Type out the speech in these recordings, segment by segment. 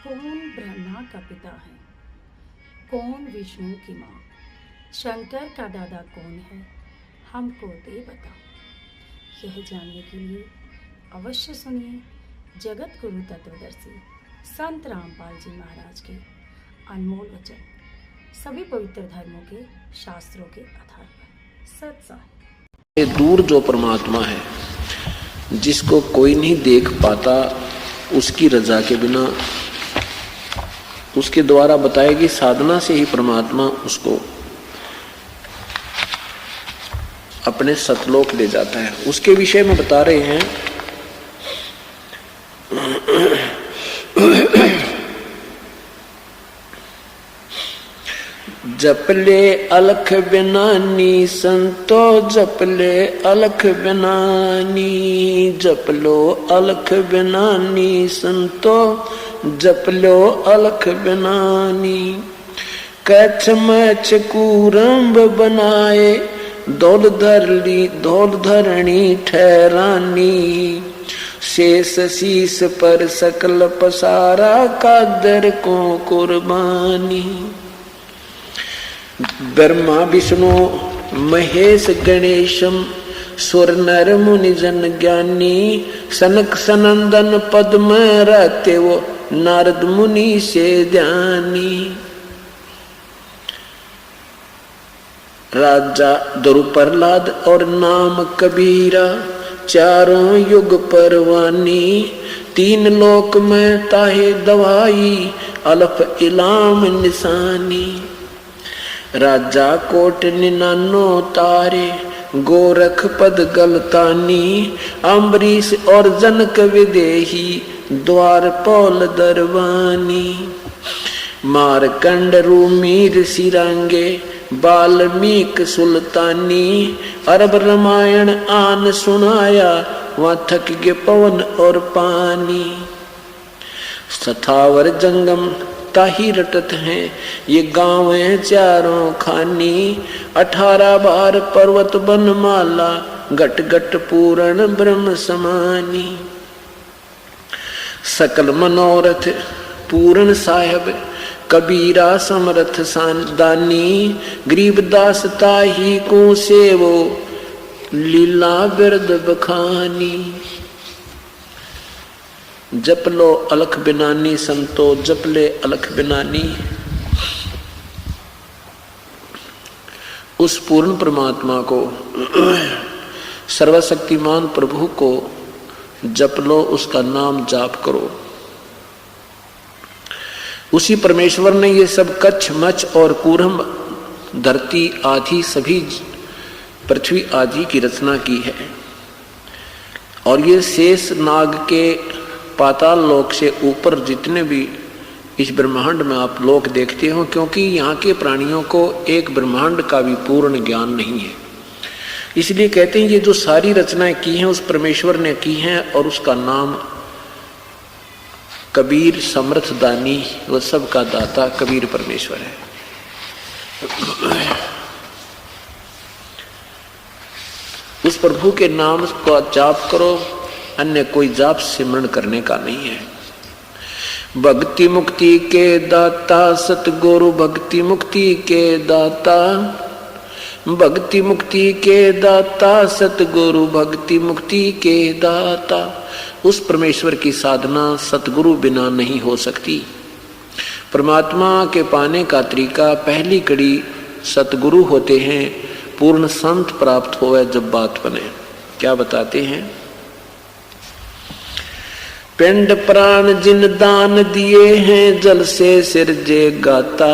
कौन ब्रह्मा का पिता है, कौन विष्णु की माँ, शंकर का दादा कौन है, हमको दे बता। यह जानने के लिए अवश्य सुनिए जगत गुरु तत्वदर्शी संत रामपाल जी महाराज के अनमोल वचन, सभी पवित्र धर्मों के शास्त्रों के आधार पर सत्साई। दूर जो परमात्मा है जिसको कोई नहीं देख पाता, उसकी रजा के बिना उसके द्वारा बताएगी साधना से ही परमात्मा उसको अपने सतलोक ले जाता है। उसके विषय में बता रहे हैं। जपले अलख बिनानी संतो, जपले अलख बिनानी, जपलो अलख बिनानी संतो, जपलो अलख बिनानी। कछ मछ कूरंब बनाए, दौल धरणी ठहरानी। शेष शीस पर सकल पसारा, कादर को कुर्बानी। ब्रह्मा विष्णु महेश गणेशम, सुर नर मुनि जन ज्ञानी। सनक सनंदन पद में रहते वो, नारद मुनि से ध्यानी। राजा द्रु प्रहलाद और नाम कबीरा, चारों युग परवानी। तीन लोक में ताहे दवाई, अलफ इलाम निशानी। राजा कोट निनानो तारे, गोरख पद गलतानी। अम्बरीश और जनक विदेही, द्वारपाल दरवानी। मारकंड रूमीर सिरांगे, वाल्मीक सुल्तानी। अरब रामायण आन सुनाया, वहाँ थक गए पवन और पानी। सथावर जंगम ताही रटत हैं, ये गाँव है चारों खानी। 18 बार पर्वत बनमाला, घट घट पूर्ण ब्रह्म समानी। सकल मनोरथ पूर्ण साहेब, कबीरा समरथ दानी। गरीबदास ताही को सेवो, लीला बिरद बखानी। जपलो अलख बिनानी संतो, जपले अलख बिनानी। उस पूर्ण परमात्मा को, सर्वशक्तिमान प्रभु को जप लो, उसका नाम जाप करो। उसी परमेश्वर ने ये सब कच्छ मच्छ और कूरम, धरती आदि सभी पृथ्वी आदि की रचना की है। और ये शेष नाग के पाताल लोक से ऊपर जितने भी इस ब्रह्मांड में आप लोक देखते हो, क्योंकि यहाँ के प्राणियों को एक ब्रह्मांड का भी पूर्ण ज्ञान नहीं है, इसलिए कहते हैं ये जो सारी रचनाएं की हैं उस परमेश्वर ने की हैं। और उसका नाम कबीर समर्थ दानी, वह सबका दाता कबीर परमेश्वर है। उस प्रभु के नाम को जाप करो, अन्य कोई जाप सिमरण करने का नहीं है। भक्ति मुक्ति के दाता सतगुरु, भक्ति मुक्ति के दाता। भक्ति मुक्ति के दाता सतगुरु, भक्ति मुक्ति के दाता। उस परमेश्वर की साधना सतगुरु बिना नहीं हो सकती। परमात्मा के पाने का तरीका पहली कड़ी सतगुरु होते हैं, पूर्ण संत प्राप्त होवे जब बात बने। क्या बताते हैं? पिंड प्राण जिन दान दिए हैं, जल से सिरजे गाता।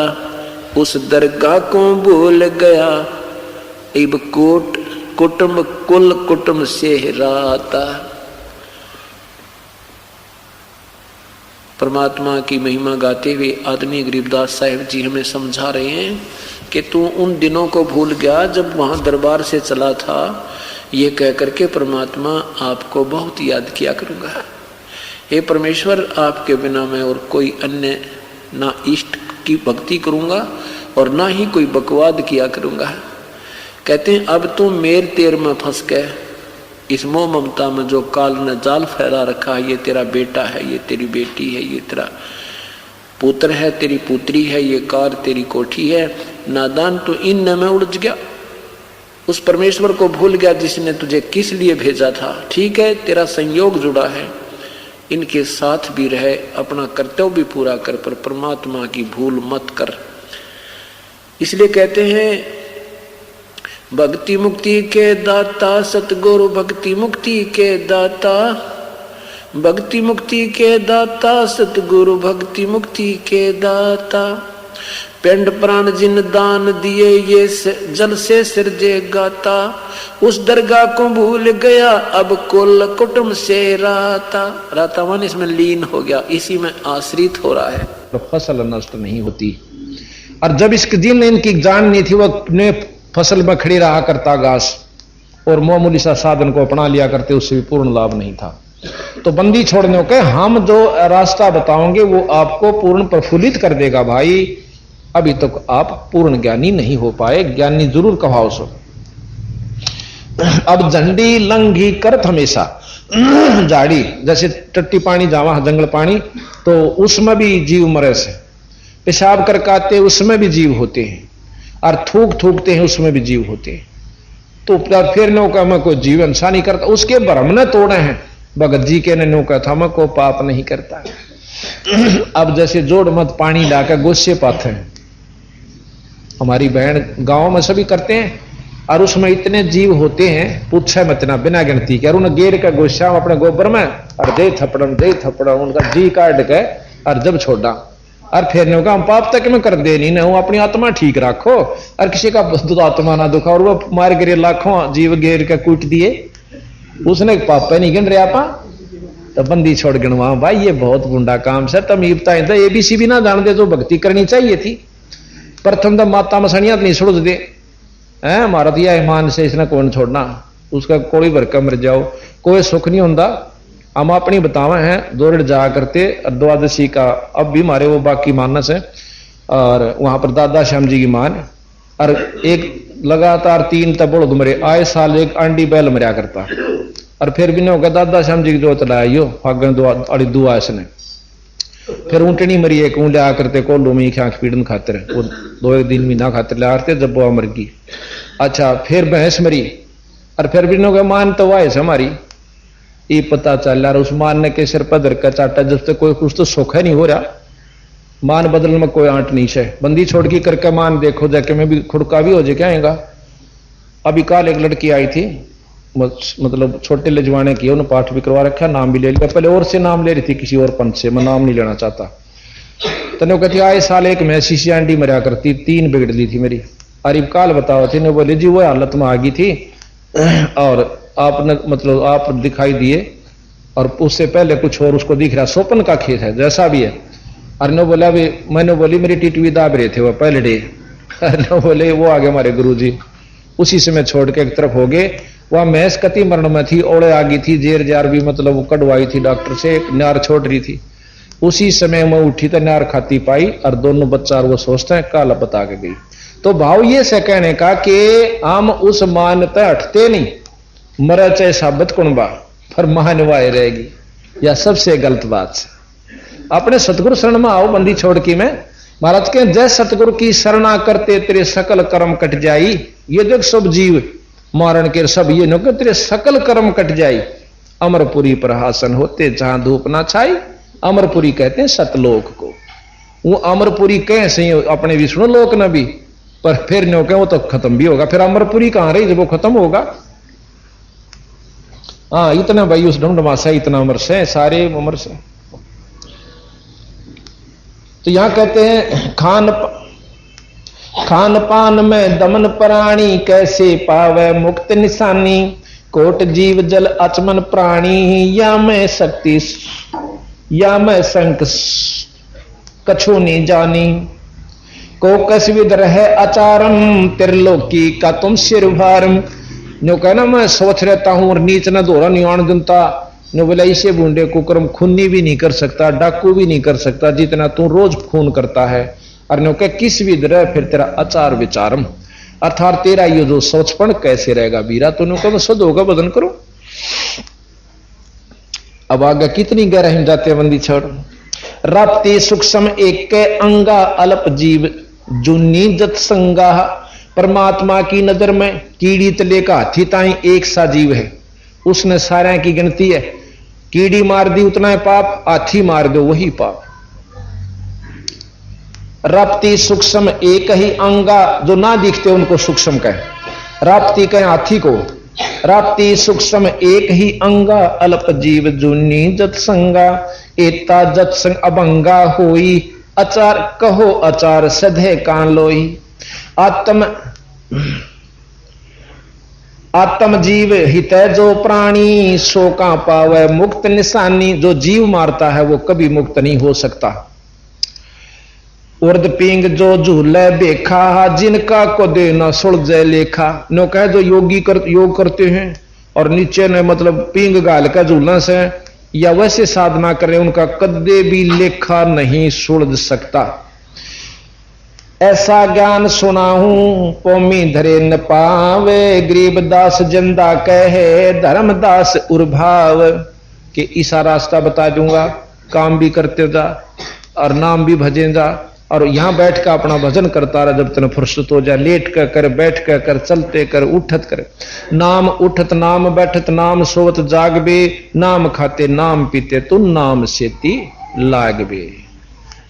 उस दरगाह को भूल गया, इब कोट कुटुंब कुल कुटुंब से राता। परमात्मा की महिमा गाते हुए आदमी गरीबदास साहिब जी हमें समझा रहे हैं कि तू उन दिनों को भूल गया जब वहां दरबार से चला था। ये कह करके परमात्मा आपको बहुत याद किया करूंगा। हे परमेश्वर, आपके बिना मैं और कोई अन्य ना इष्ट की भक्ति करूंगा और ना ही कोई बकवाद किया करूंगा। कहते हैं अब तू मेर तेर में फंस गए, इस मोह ममता में जो काल ने जाल फैला रखा है, ये तेरा बेटा है, ये तेरी बेटी है, ये तेरा पुत्र है तेरी पुत्री है, ये कार तेरी कोठी है। नादान तो इन में उलझ गया, उस परमेश्वर को भूल गया जिसने तुझे किस लिए भेजा था। ठीक है, तेरा संयोग जुड़ा है, इनके साथ भी रहे, अपना कर्तव्य भी पूरा कर, पर परमात्मा की भूल मत कर। इसलिए कहते हैं भक्ति मुक्ति के दाता सतगुरु, भक्ति मुक्ति के दाता, भक्ति मुक्ति के दाता सतगुरु, भक्ति मुक्ति के दाता। पिंड प्राण जिन दान दिए ये जल से सिरजे गाता, उस दरगाह को भूल गया अब कुल कुटुंब से राता। राता मान इसमें लीन हो गया, इसी में आश्रित हो रहा है। तो फसल नष्ट नहीं होती। और जब इसके दिन इनकी जान नहीं थी, वो अपने फसल में खड़ी रहा करता घास और मामूली सा साधन को अपना लिया करते, उससे भी पूर्ण लाभ नहीं था। तो बंदी छोड़ने के हम जो रास्ता बताओगे वो आपको पूर्ण प्रफुल्लित कर देगा। भाई अभी तक तो आप पूर्ण ज्ञानी नहीं हो पाए, ज्ञानी जरूर कहाओ सो। अब झंडी लंघी करत हमेशा झाड़ी, जैसे टट्टी पानी जावा जंगल पानी, तो उसमें भी जीव मरे से, पेशाब करकाते उसमें भी जीव होते हैं, और थूक थूकते हैं उसमें भी जीव होते हैं। तो फिर नौका में कोई जीव इंसान नहीं करता, उसके भ्रम ने तोड़े हैं। भगत जी के ने नौका था मैं को पाप नहीं करता। अब जैसे जोड़ मत पानी लाकर गोस्से पाते हैं, हमारी बहन गांव में सभी करते हैं, और उसमें इतने जीव होते हैं पूछे मत ना, बिना गिनती के। और उन्हें गेर का गोस्सा अपने गोबर में और दे थपड़म उनका जी काट के और जब छोड़ा, और फिर ने हम पाप तक में कर दे नहीं ना, वो अपनी आत्मा ठीक रखो और किसी का आत्मा ना दुखा। और वो मार गिरे लाखों जीव गेर के कूट दिए, उसने पाप नहीं गिन रहा पा, तो बंदी छोड़ गिनवा। भाई ये बहुत गुंडा काम से, तमीबता एबीसी भी ना जान दे, जो भक्ति करनी चाहिए थी। प्रथम तो माता मसनिया नहीं छोड़ दे, हमारा तो यह ईमान से इसने कौन छोड़ना, उसका कोई भरका मर जाओ, कोई सुख नहीं होता। हम अपनी बतावे हैं दौड़ जा करते द्वादशी का, अब भी हमारे वो बाकी मानस है, और वहां पर दादा श्याम जी की मान, और एक लगातार 3 तबड़ मरे, आए साल एक आंडी बैल मरिया करता। और फिर भी नहीं होगा दादा श्याम जी की जोत लाया फागन दुआ इसने। फिर ऊंटनी मरी एक ऊंटे आ करते कोल्लू में आंख पीड़न खातिर, वो 2 दिन महीना खातिर ला करते, जब वो मर गई। अच्छा फिर भैंस मरी, और फिर भी नहीं होगा मान तो वायस हमारी, ये पता चल रहा उस मान ने के सिर पर धर का चाटा, जब तक कोई कुछ तो सुख है नहीं हो रहा, मान बदलने में कोई आंट नहीं है। बंदी छोड़ की करके मान देखो जाके, मैं भी खुड़का भी हो जाए क्या आएगा। अभी कल एक लड़की आई थी, मतलब छोटे लजवाने की, उन्होंने पाठ भी करवा रखा, नाम भी ले लिया, पहले और से नाम ले रही थी किसी और पंथ से, मैं नाम नहीं लेना चाहता। तो कहती आए साल एक मैं शीशी आंटी मरिया करती, 3 बिगड़ ली थी मेरी। अरे काल बताओ थी, बोले जी वो हालत में आ गई थी, और आपने मतलब आप दिखाई दिए, और उससे पहले कुछ और उसको दिख रहा, स्वप्न का खेत है जैसा भी है। अरे ने बोला भी, मैंने बोली मेरी टिटवी दाब रहे थे वो पहले डे। अरे बोले वो आगे हमारे गुरुजी, उसी से मैं छोड़ के एक तरफ हो गए। वह मैंस कति मरण में थी, ओड़े आ गई थी, जेर जार भी मतलब वो कटवाई थी डॉक्टर से, नार छोड़ रही थी। उसी समय मैं उठी तो नार खाती पाई, और दोनों बच्चा वो सोचते हैं काला बता के गई। तो भाव ये से कहने का कि हम उस मानते हटते नहीं, मरा चाहे साबित कुणबा पर मानवाए रहेगी, या सबसे गलत बात से। अपने सतगुरु शरण में आओ, बंदी छोड़ की मैं महाराज के जय सतगुरु की शरणा करते तेरे सकल कर्म कट जाई। ये देख सब जीव मारण के सब ये न तेरे सकल कर्म कट जाई। अमरपुरी पर हासन होते जहां धूप ना छाई, अमरपुरी कहते हैं सतलोक को। वो अमरपुरी कह सही अपने विष्णु लोक न भी, पर फिर नो कह वो तो खत्म भी होगा, फिर अमरपुरी कहां रही जब वो खत्म होगा। हाँ इतना भाई उस ढूंढमाशा इतना अमर से, सारे अमर से। तो यहां कहते हैं खान पान में दमन प्राणी, कैसे पावे मुक्त निशानी। कोट जीव जल अचमन प्राणी, या मैं शक्ति या मैं शंख कछु नहीं जानी। को कस विद रहे आचारम, त्रिलोकी का तुम सिर भारम। नो कहना मैं सोच रहता हूं और नीच न धोरा निवाण जनता। नो बोला इसे बूंदे कुकर्म खूनी भी नहीं कर सकता, डाकू भी नहीं कर सकता जितना तू रोज खून करता है। और नो कह किस विद रहे फिर तेरा आचार विचारम, अर्थात तेरा ये जो सोचपन कैसे रहेगा बीरा। तो नो कह शुद्ध होगा बदन करो। अब आगे कितनी गहराई जाते हैं बंदी छोड़। राप्ती सूक्ष्म एक अंगा अल्प जीव जुन्नी जत संगा। परमात्मा की नजर में कीड़ी तले का हाथी ताई एक सा जीव है, उसने सारे की गिनती है। कीड़ी मार दी उतना है पाप, हाथी मार दो वही पाप। राप्ती सूक्ष्म एक ही अंगा, जो ना दिखते उनको सूक्ष्म कहे। राप्ती कहे हाथी को। राप्ती सूक्ष्म एक ही अंगा अल्प जीव जुन्नी जत संगा। एता जत संग अभंगा होई अचार कहो अचार सधे कान लोई। आत्म जीव हित जो प्राणी सो का पावे मुक्त निशानी। जो जीव मारता है वो कभी मुक्त नहीं हो सकता। उर्द पिंग जो झूले बेखा जिनका को दे न सुलझे लेखा। नो कहे जो योग करते हैं और नीचे ने मतलब पिंग गाल का झूलना से या वैसे साधना करें, उनका कदे भी लेखा नहीं सुलझ सकता। ऐसा ज्ञान सुनाऊं पोमी धरे न पावे। गरीबदास जिंदा कहे धर्मदास उर्भाव। कि ऐसा रास्ता बता दूंगा, काम भी करते जा और नाम भी भजे जा, और यहां बैठ कर अपना भजन करता रहा जब तेने फुर्सत हो जाए। लेट कर बैठ कर चलते कर उठत कर। नाम उठत नाम बैठत नाम सोवत जागबे। नाम खाते नाम पीते तू नाम सेती लागबे।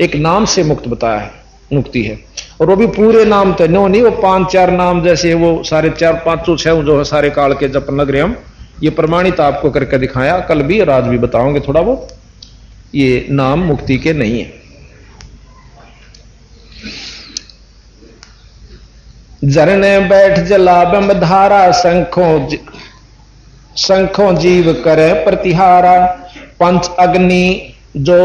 एक नाम से मुक्त बताया है, मुक्ति है। और वो भी पूरे नाम तो नो नहीं, वो 5-4 नाम जैसे वो सारे 4-5-6 जो है सारे काल के जपन लग रहे हम। ये प्रमाणित आपको करके दिखाया, कल भी और आज भी बताओगे थोड़ा बहुत। ये नाम मुक्ति के नहीं है। झरने बैठ जला बम धारा शंखों जीव करे प्रतिहारा। पंच अग्नि जो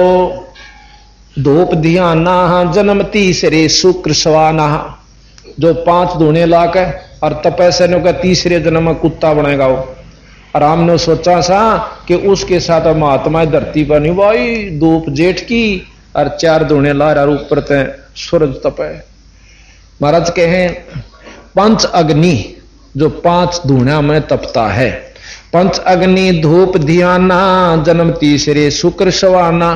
धूप ध्याना जन्म तीसरे शुक्र सवाना। जो 5 धूने लाके और तपस्या का तीसरे जन्म में कुत्ता बनेगा वो। और हमने सोचा सा कि उसके साथ महात्मा धरती पर नहीं भाई धूप जेठ की और 4 धूने ला रहा ऊपर ते सूरज तपे। महाराज कहे पंच अग्नि जो 5 धूणा में तपता है। पंच अग्नि धूप ध्याना जन्म तीसरे शुक्र सवाना।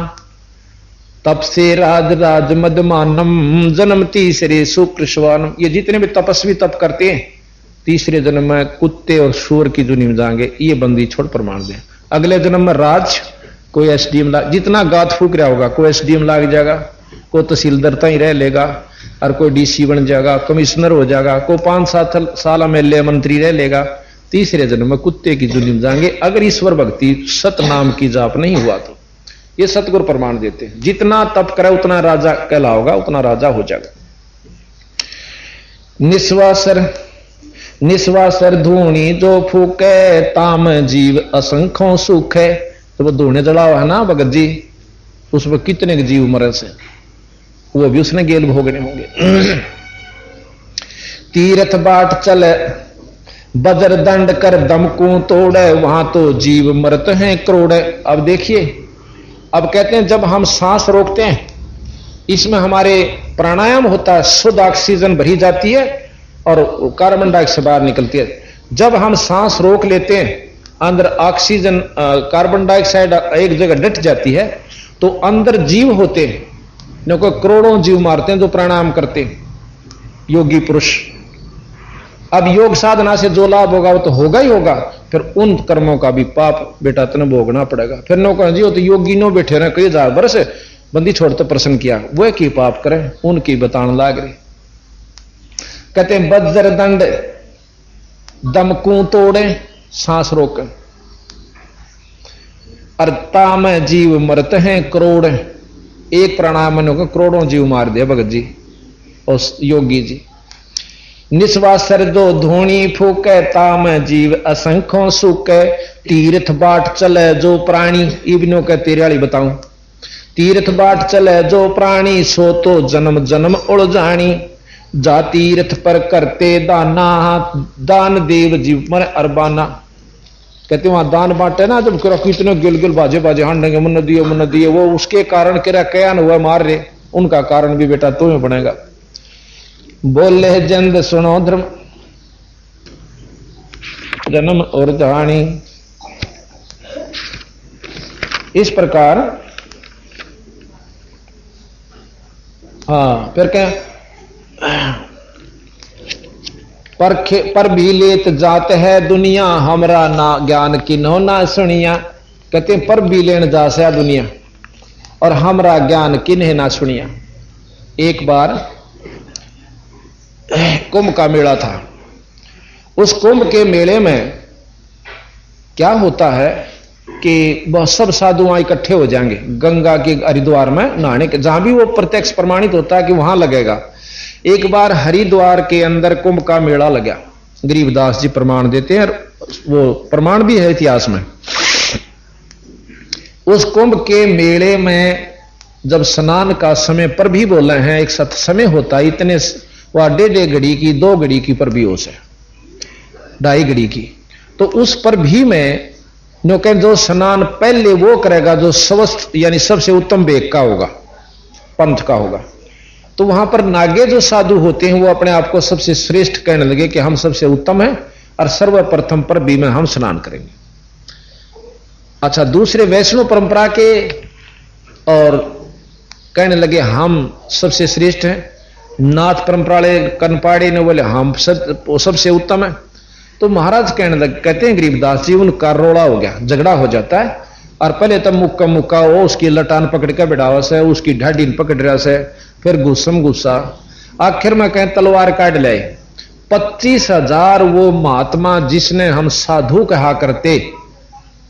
तप से राज मदमानम जन्म तीसरे शुक्र सवानम। ये जितने भी तपस्वी तप करते हैं तीसरे जन्म में कुत्ते और सूर की दुनिया में जाएंगे। ये बंदी छोड़ प्रमाण दे। अगले जन्म में राज कोई एसडीएम लाग, जितना गात फूक रहा होगा कोई एसडीएम लाग जाएगा, कोई तहसीलदार ही रह लेगा और कोई डीसी बन जाएगा, कमिश्नर हो जाएगा, कोई 5-7 साल एमएलए मंत्री रह लेगा। तीसरे जन्म में कुत्ते की जुनी में जाएंगे अगर ईश्वर भक्ति सत नाम की जाप नहीं हुआ तो। ये सतगुरु प्रमाण देते हैं। जितना तप करे उतना राजा कहलाओगा, उतना राजा हो जाएगा। निस्वासर धूणी जो फूके ताम जीव असंख्यों सुख है। तो वो धूने जलावा है ना भगत जी, उसमें कितने जीव मरे से वो भी उसने गेल भोगने होंगे। तीर्थ बाट चले बजर दंड कर दमकू तोड़े, वहां तो जीव मरते हैं करोड़े। अब देखिए, अब कहते हैं जब हम सांस रोकते हैं इसमें हमारे प्राणायाम होता है, शुद्ध ऑक्सीजन भरी जाती है और कार्बन डाइऑक्साइड बाहर निकलती है। जब हम सांस रोक लेते हैं अंदर ऑक्सीजन कार्बन डाइऑक्साइड एक जगह डट जाती है तो अंदर जीव होते हैं, न कोई करोड़ों जीव मारते हैं जो प्राणायाम करते हैं योगी पुरुष। अब योग साधना से जो लाभ होगा वो तो होगा ही होगा, फिर उन कर्मों का भी पाप बेटा तने भोगना पड़ेगा। फिर नो कह जी वो तो योगी नो बैठे रहे कई 1000 वर्ष बंदी छोड़ते प्रश्न किया, वह की पाप करें उनकी बताने लाग रही। कहते हैं बज्र दंड दमकू तोड़े सांस रोक, अर्ता में जीव मरते हैं करोड़। एक प्राणायाम में करोड़ों जीव मार दिया भगत जी और योगी जी। निस्वासर दो धोनी फूके ताम जीव असंख्यों सुके, तीर्थ बाट चले जो प्राणी। इब्नो के तेरे वाली बताऊं, तीर्थ बाट चले जो प्राणी सो तो जन्म जन्म उड़ जानी। जा तीर्थ पर करते दाना दान देव जीव मन अरबाना। कहते वहां दान बांटे ना जब कितने गिल गिल बाजे बाजे हांडेंगे मन दिए वो उसके कारण कह कयान हुआ मार रहे, उनका कारण भी बेटा तुम्हें बनेगा। बोले जंद सुनो धर्म जन्म और जानी। इस प्रकार हाँ फिर क्या, पर भी लेत जात है दुनिया, हमरा ना ज्ञान की नो ना सुनिया। कहते हैं पर भी लेन जा से दुनिया और हमरा ज्ञान किन्हें ना सुनिया। एक बार कुंभ का मेला था। उस कुंभ के मेले में क्या होता है कि बहुत सब साधु वहां इकट्ठे हो जाएंगे गंगा के हरिद्वार में नहाने के, जहां भी वो प्रत्यक्ष प्रमाणित होता है कि वहां लगेगा। एक बार हरिद्वार के अंदर कुंभ का मेला लगा, गरीबदास जी प्रमाण देते हैं, वो प्रमाण भी है इतिहास में। उस कुंभ के मेले में जब स्नान का समय पर भी बोले हैं, एक सत समय होता है, इतने वह 1.5 घड़ी की 2 घड़ी की पर भी हो से 2.5 घड़ी की, तो उस पर भी में नो कह जो स्नान पहले वो करेगा जो स्वस्थ यानी सबसे उत्तम वेग का होगा, पंथ का होगा। तो वहां पर नागे जो साधु होते हैं वो अपने आप को सबसे श्रेष्ठ कहने लगे कि हम सबसे उत्तम हैं और सर्वप्रथम पर भी में हम स्नान करेंगे। अच्छा, दूसरे वैष्णव परंपरा के और कहने लगे हम सबसे श्रेष्ठ हैं। नाथ परंपरा वाले कनपाड़ी ने बोले हम सबसे उत्तम है। तो महाराज कहने लगे, कहते हैं गरीबदास जी, उनका रोड़ा हो गया, झगड़ा हो जाता है और पहले तो मुक्का मुक्का हो उसकी लटान पकड़ के बिठावा से, उसकी ढाडी पकड़ रहा से, फिर गुस्सम गुस्सा, आखिर में कहें तलवार काट ले। 25,000 वो महात्मा जिसने हम साधु कहा करते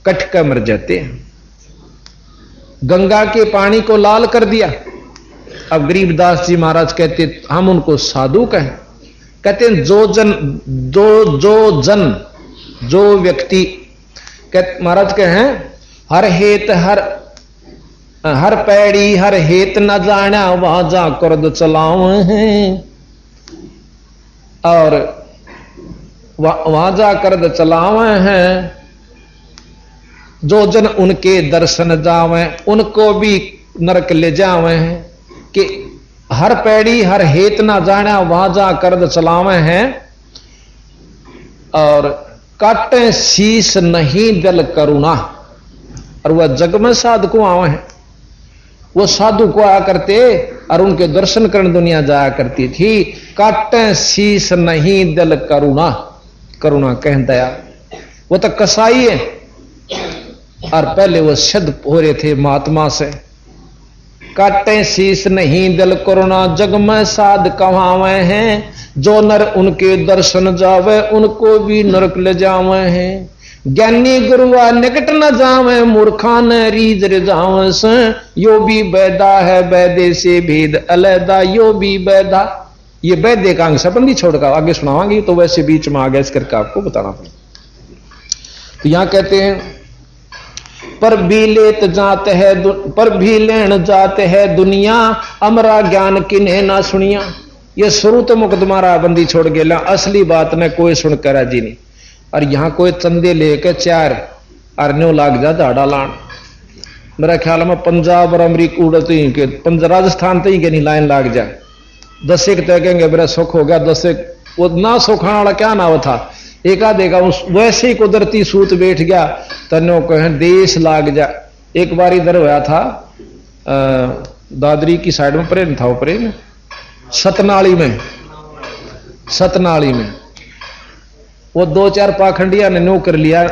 कट कर मर जाते हैं, गंगा के पानी को लाल कर दिया। अब गरीबदास जी महाराज कहते हम उनको साधु कहें। कहते हैं जो व्यक्ति कहते महाराज कहें हर हेत हर पैड़ी हर हेत न जाना वहां जा कर चलाओ हैं, और वहां जा कर चलावे हैं। जो जन उनके दर्शन जावे उनको भी नरक ले जावे हैं, कि हर पैड़ी हर हेत ना जाना वहां जा कर चलावे हैं, और काटे शीश नहीं दल करुणा। और वह जग में साधु को आवे हैं, वो साधु को आया करते और उनके दर्शन करने दुनिया जाया करती थी। काटे शीश नहीं दल करुणा, करुणा कह दया, वो तो कसाई है और पहले वो सिद्ध हो रहे थे महात्मा से। काटे शीश नहीं दल करुणा जग में साध कहावे हैं, जो नर उनके दर्शन जावे उनको भी नरक ले जावे हैं। ज्ञानी गुरुआ निकट न जावे मूर्खा न रीज जावे से, यो भी बैदा है बैदे से भेद अलैदा, यो भी बैदा। ये वैद्य का अंग संबंधी छोड़कर आगे सुनावांगी, तो वैसे बीच में आ गया इस करके आपको बताना पड़ेगा। तो यहां कहते हैं पर भी लेत जाते है, पर भी लेन जाते है दुनिया, अमरा ज्ञान किन्हें ना सुनिया। ये शुरू तो मुकदमा बंदी छोड़ गया, असली बात ने कोई सुनकर राजी नहीं। और यहां कोई चंदे लेके 4 अरन्यों लाग जा झाड़ा लान। मेरा ख्याल में पंजाब और अमरीका उड़ते ही के राजस्थान तो ही के नहीं लाइन लाग जाए। 10 एक तय कहेंगे मेरा सुख हो गया, 10 एक वो ना सुखाने वाला क्या नाव था, एक आधेगा उस वैसे ही कुदरती सूत बैठ गया, तनो कहें देश लाग जा। एक बार इधर होया था दादरी की साइड में प्रेम था, वो प्रेम सतनाली में वो 2-4 पाखंडिया ने नो कर लिया।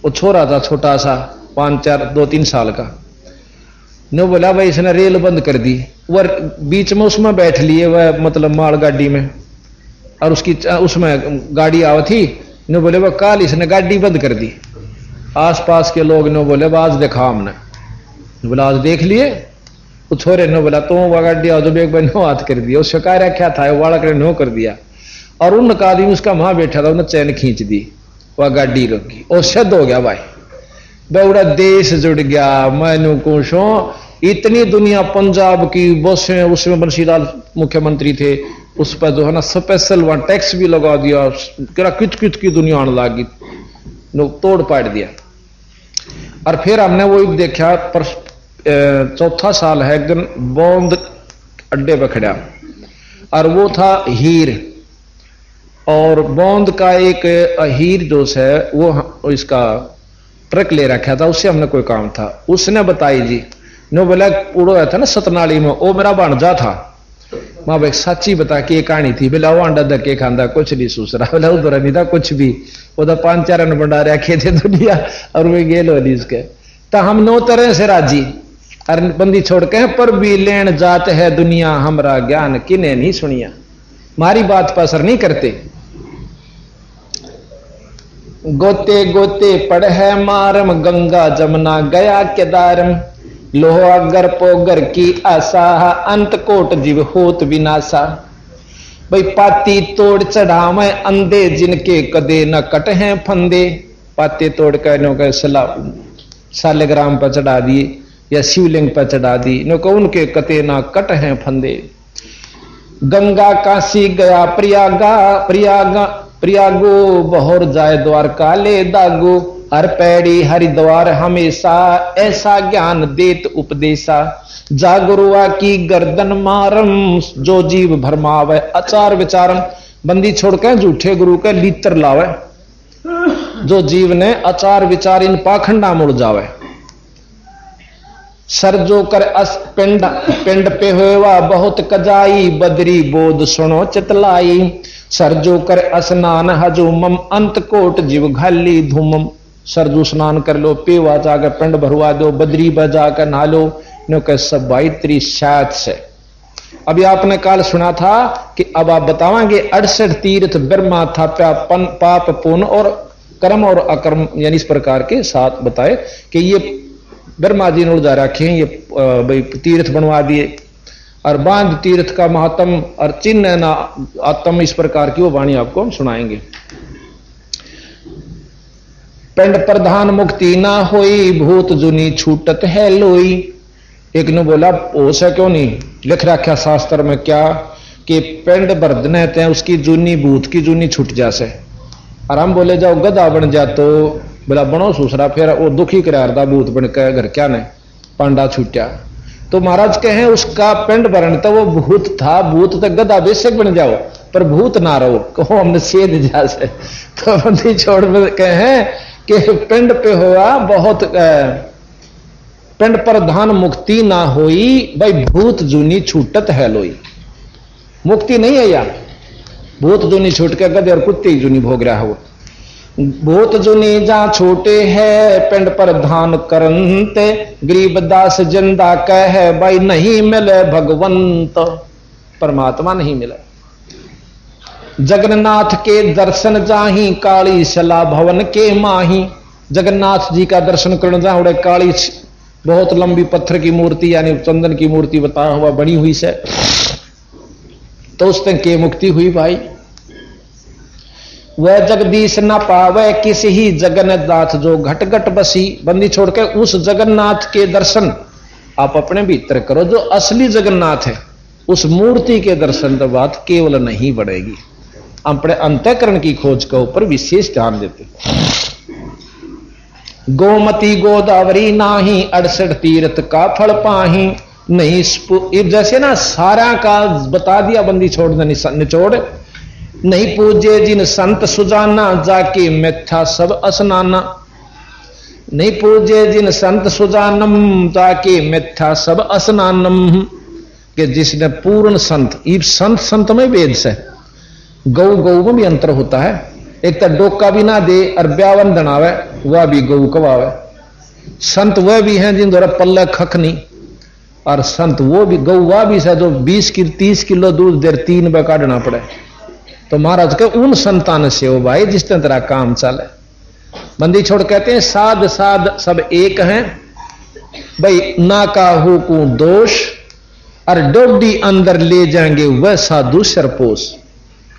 वो छोरा था छोटा सा 2-3 साल का, नो बोला भाई इसने रेल बंद कर दी। वह बीच में उसमें बैठ लिए वह मतलब माल गाड़ी में, और उसकी उसमें गाड़ी आवा थी, नो बोले वह काल इसने गाड़ी बंद कर दी। आसपास के लोग नो बोले आज देखा हमने, बोला आज देख लिए। वो छोरे नो बोला तो वह गाड़ी आज एक बार नो हाथ कर दिया। उसका कार्य क्या था, वाला कर नो कर दिया, और उनका आदमी उसका वहां बैठा था, उन्हें चैन खींच दी, वह गाड़ी रोकी और सिद्ध हो गया। भाई बड़ा देश जुड़ गया। मैनू कुछो इतनी दुनिया पंजाब की बसें, उसमें बंशीलाल मुख्यमंत्री थे, उस पर जो है ना स्पेशल वहां टैक्स भी लगा दिया। कित की दुनिया आने लगी, तोड़ पाड़ दिया। और फिर हमने वो देखा पर 4था साल है, एक दिन बौंद अड्डे पर खड़ा, और वो था हीर, और बौंद का एक हीर जो है वो इसका ट्रक ले रखा था, उससे हमने कोई काम था। उसने बताई जी नो बोला उड़ो था ना सतनाली में, वो मेरा भांजा था, माँ भाई सच्ची बता के कहानी थी, बोला वो अंडा धक्के खांदा कुछ नहीं सूसरा, बोला उधर नहीं था कुछ भी, वो तो 5-4 रन बंडा रखे थे दुनिया और वे गेल वाली इसके। तो हम 9 तरह से राजी और बंदी छोड़ के पर भी लेन जात है दुनिया, हमरा ज्ञान किने नहीं सुनिया, मारी बात पर असर नहीं करते। गोते गोते पड़ है मारम, गंगा जमुना गया केदारम, लोहा गर पोगर की आशा, अंत कोट जीव होत विनाशा। भाई पाती तोड़ चढ़ावे अंधे, जिनके कदे न कट हैं फंदे। पाते तोड़ कर सालेग्राम पर चढ़ा दिए या शिवलिंग पर चढ़ा दी, नो को उनके कते ना कट हैं फंदे। गंगा काशी गया प्रयागा, प्रयागो बहोर जाए द्वारका ले दागो, हर पैड़ी हरिद्वार हमेशा, ऐसा ज्ञान देत उपदेशा। जागरुआ की गर्दन मारम, जो जीव भरमावे आचार विचारम। बंदी छोड़कर झूठे गुरु के लीतर लावे, जो जीव ने आचार विचार इन पाखंडा मुड़ जावे। सर जो कर अस पिंड पे होवा बहुत कजाई, बदरी बोध सुनो चितलाई। सर जो कर स्नान हजूमम, अंत कोट जीव घाली धूमम। सरजू स्नान कर लो, पेवा जाकर पिंड भरवा दो, बदरी बजाकर नहा लो, नो के सब भाई तेरी शायद से। अभी आपने काल सुना था कि अब आप बतावांगे 68 तीर्थ ब्रह्मा था, पाप पुण्य और कर्म और अकर्म यानी इस प्रकार के साथ बताए कि ये ब्रह्मा जी ने उड़ा रखे हैं, ये भाई तीर्थ बनवा दिए। और बांध तीर्थ का महात्म और चिन्ह ना आत्म, इस प्रकार की वो वाणी आपको हम सुनाएंगे। पिंड प्रधान मुक्ति ना होई, भूत जुनी छूटत है लोई। एक ने बोला हो से क्यों नहीं, लिख रखा शास्त्र में क्या कि पिंड बर्दने थे उसकी जूनी भूत की जूनी छूट जासे। और हम बोले जाओ गधा बन जा, तो बोला बनो सूसरा, फिर वो दुखी करारदा भूत बन के घर क्या ने पांडा छूटा। तो महाराज कहे उसका पिंड भरण तो वो भूत था, भूत तो गधा बेशक बन जाओ पर भूत ना रहो, कहो हमने सेध जा से। तो बंदी छोड़ कहे कि पिंड पे हुआ बहुत पिंड प्रधान मुक्ति ना होई, भाई भूत जूनी छूटत है लोई। मुक्ति नहीं है यार, भूत जूनी छूट के गधे और कुत्ते जूनी भोग रहा हो। भूत जुनी जा छोटे है, पिंड प्रधान करंते। गरीबदास जिंदा कह भाई नहीं मिले भगवंत, परमात्मा नहीं मिले। जगन्नाथ के दर्शन जाही, काली सला भवन के माही। जगन्नाथ जी का दर्शन करने जाओ, काली बहुत लंबी पत्थर की मूर्ति यानी चंदन की मूर्ति बताया हुआ बनी हुई से, तो उस तक के मुक्ति हुई भाई। वह जगदीश न पावे किसी ही जगन्नाथ, जो घट घट बसी। बंदी छोड़ के उस जगन्नाथ के दर्शन आप अपने भीतर करो, जो असली जगन्नाथ है, उस मूर्ति के दर्शन तो बात केवल नहीं बढ़ेगी। अपने अंतःकरण की खोज के ऊपर विशेष ध्यान देते। गोमती गोदावरी नाही, 68 तीर्थ का फल पाही। नहीं जैसे ना सारा का बता दिया बंदी छोड़ निचोड़। नहीं पूजे जिन संत सुजाना, जाके मिथ्या सब स्नाना। नहीं पूजे जिन संत सुजानम, जाके मिथ्या सब स्नानम। कि जिसने पूर्ण संत, ये संत में वेद से गौ में भी अंतर होता है। एक तो डोका भी ना दे और ब्यावन दनावे, वह भी गौ कवावे। संत वह भी हैं जिन द्वारा पल्ले खख नहीं, और संत वो भी गौ वह भी है जो 20-30 किलो दूध देर 3 रुपये काटना पड़े। तो महाराज के उन संतान से हो भाई जिसने तेरा काम चले। बंदी छोड़ कहते हैं साध साध सब एक हैं भाई, ना काहू को दोष, और डोडी अंदर ले जाएंगे वह साधु शरपोश।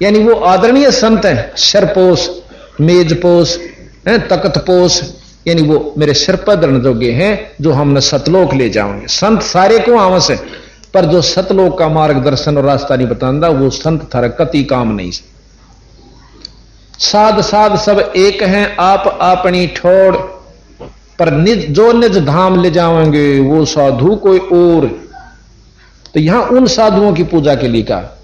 यानी वो आदरणीय संत हैं, शरपोश, मेजपोश, तकतपोश, यानी वो मेरे सिर पर धरन जोगे हैं, जो हमने सतलोक ले जाएंगे। संत सारे को आवश्य है, पर जो सतलोक का मार्गदर्शन और रास्ता नहीं बताता, वो संत थारा कति काम नहीं। साध साध सब एक हैं, आप अपनी ठोड़, पर निज जो निज धाम ले जाएंगे वो साधु कोई और। तो यहां उन साधुओं की पूजा के लिए कहा,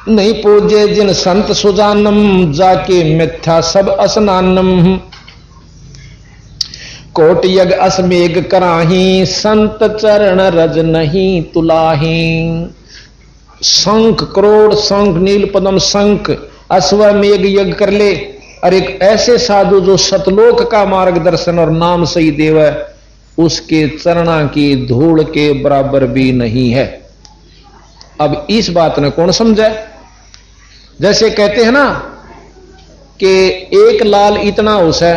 नहीं पूजे जिन संत सुजानम, जाके मिथ्या सब स्नानम। कोट यज्ञ असमेघ कराही, संत चरण रज नहीं तुलाही। शंख करोड़ शंख नील पद्म शंख अश्वमेघ यज्ञ कर ले, और एक ऐसे साधु जो सतलोक का मार्गदर्शन और नाम सही देव है, उसके चरणा की धूल के बराबर भी नहीं है। अब इस बात ने कौन समझे? जैसे कहते हैं ना कि एक लाल इतना उस है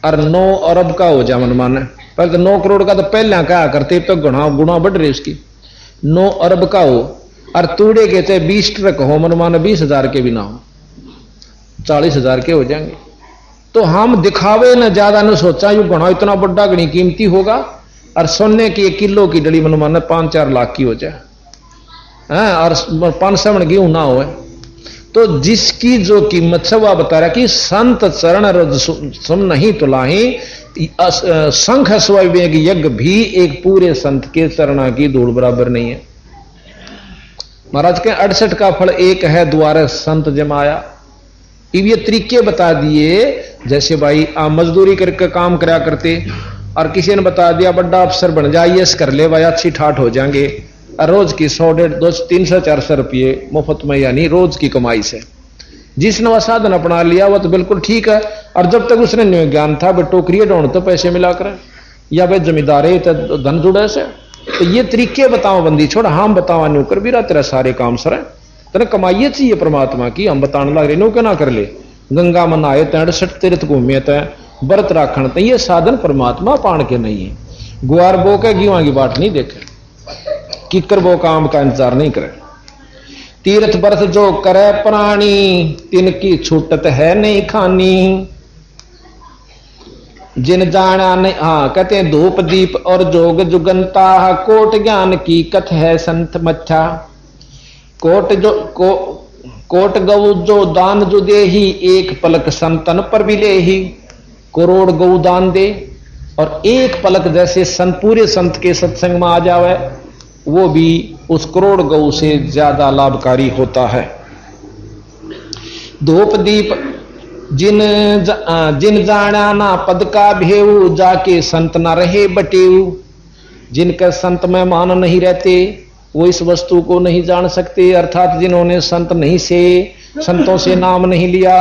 और 9 अरब का हो जाए मन माने, पर 9 करोड़ का तो पहले कहा करते, तो गुणा बढ़ रही उसकी। 9 अरब का हो और तूड़े के चाहे 20 ट्रक हो मन माने, 20,000 के भी ना हो, 40,000 के हो जाएंगे। तो हम दिखावे न ज्यादा न सोचा यू गुणा इतना बड़ा गणी कीमती होगा, और सोने की 1 किलो की डली मन माने 5-4 लाख की हो जाए, और 5 सवण गेहूं ना हो। तो जिसकी जो कीमत से वह बता रहा कि संत चरण रज सुन नहीं तुलाही, शंख अश्वमेघ यज्ञ भी एक पूरे संत के चरणा की धूल बराबर नहीं है। महाराज के 68 का फल एक है, द्वारे संत जमाया। अब ये तरीके बता दिए, जैसे भाई आप मजदूरी करके काम करा करते और किसी ने बता दिया बड़ा अफसर बन जाइए, कर ले भाई अच्छी ठाठ हो जाएंगे, रोज की 100-150-300-400 रुपये मुफ्त में, यानी रोज की कमाई से जिसने वह साधन अपना लिया वह तो बिल्कुल ठीक है। और जब तक उसने ज्ञान था भाई टोकरिए ढूंढ तो पैसे मिला कर, या भाई जमींदारे तो धन जुड़े से, तो ये तरीके बताओ बंदी छोड़, हम बतावा न्यू कर भी रहा तेरा सारे काम सर तेरे कमाइए चाहिए परमात्मा की, हम बताने लग रहे नो के ना कर ले। गंगा मन आए तैं 68 तीर्थ घूमे तैं व्रत राखण तैं, ये साधन परमात्मा पाण के नहीं है। गुआर बो के गेहूं की बाट नहीं देखे, किकर वो काम का इंतजार नहीं करे। तीर्थ व्रत जो करे प्राणी, तिनकी छूटत है नहीं खानी। जिन जाना नहीं, हाँ कहते हैं धूप दीप और जोग जुगंता, कोट ज्ञान की कथ है संत मच्छा। कोट गौ जो दान जो दे ही, एक पलक संतन पर भी ले ही। करोड़ गौ दान दे और एक पलक जैसे संत पूरे संत के सत्संग में आ जावे, वो भी उस करोड़ गौ से ज्यादा लाभकारी होता है। धूप दीप जिन जाना ना पद का भेऊ, जाके संत ना रहे बटेऊ। जिनके संत में मान नहीं रहते वो इस वस्तु को नहीं जान सकते, अर्थात जिन्होंने संत नहीं से संतों से नाम नहीं लिया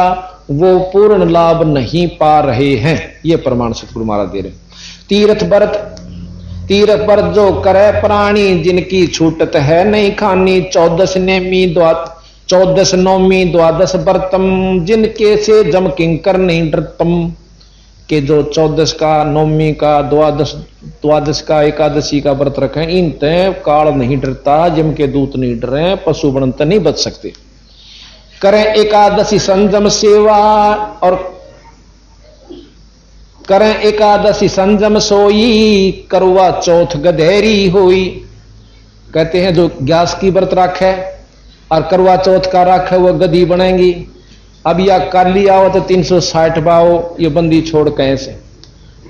वो पूर्ण लाभ नहीं पा रहे हैं। ये प्रमाण सतगुरु महाराज दे रहे। तीर्थ व्रत जो करे प्राणी, जिनकी छूटत है नहीं खानी। 14 नौमी द्वादश व्रतम, जिनके से जम किंकर नहीं डरतम। के जो 14 का, नौमी का, द्वादश का, एकादशी का व्रत रखे, इन तय काल नहीं डरता, जम के दूत नहीं डरे, पशु बनत नहीं बच सकते। करें एकादशी संयम सेवा और करें एकादशी संयम सोई, करवा चौथ गधेरी होई। कहते हैं जो ग्यास की व्रत राखे और करवा चौथ का राखे वो गधी बनेंगी। अब या काली आओ तो 360 पाओ, ये बंदी छोड़ कैसे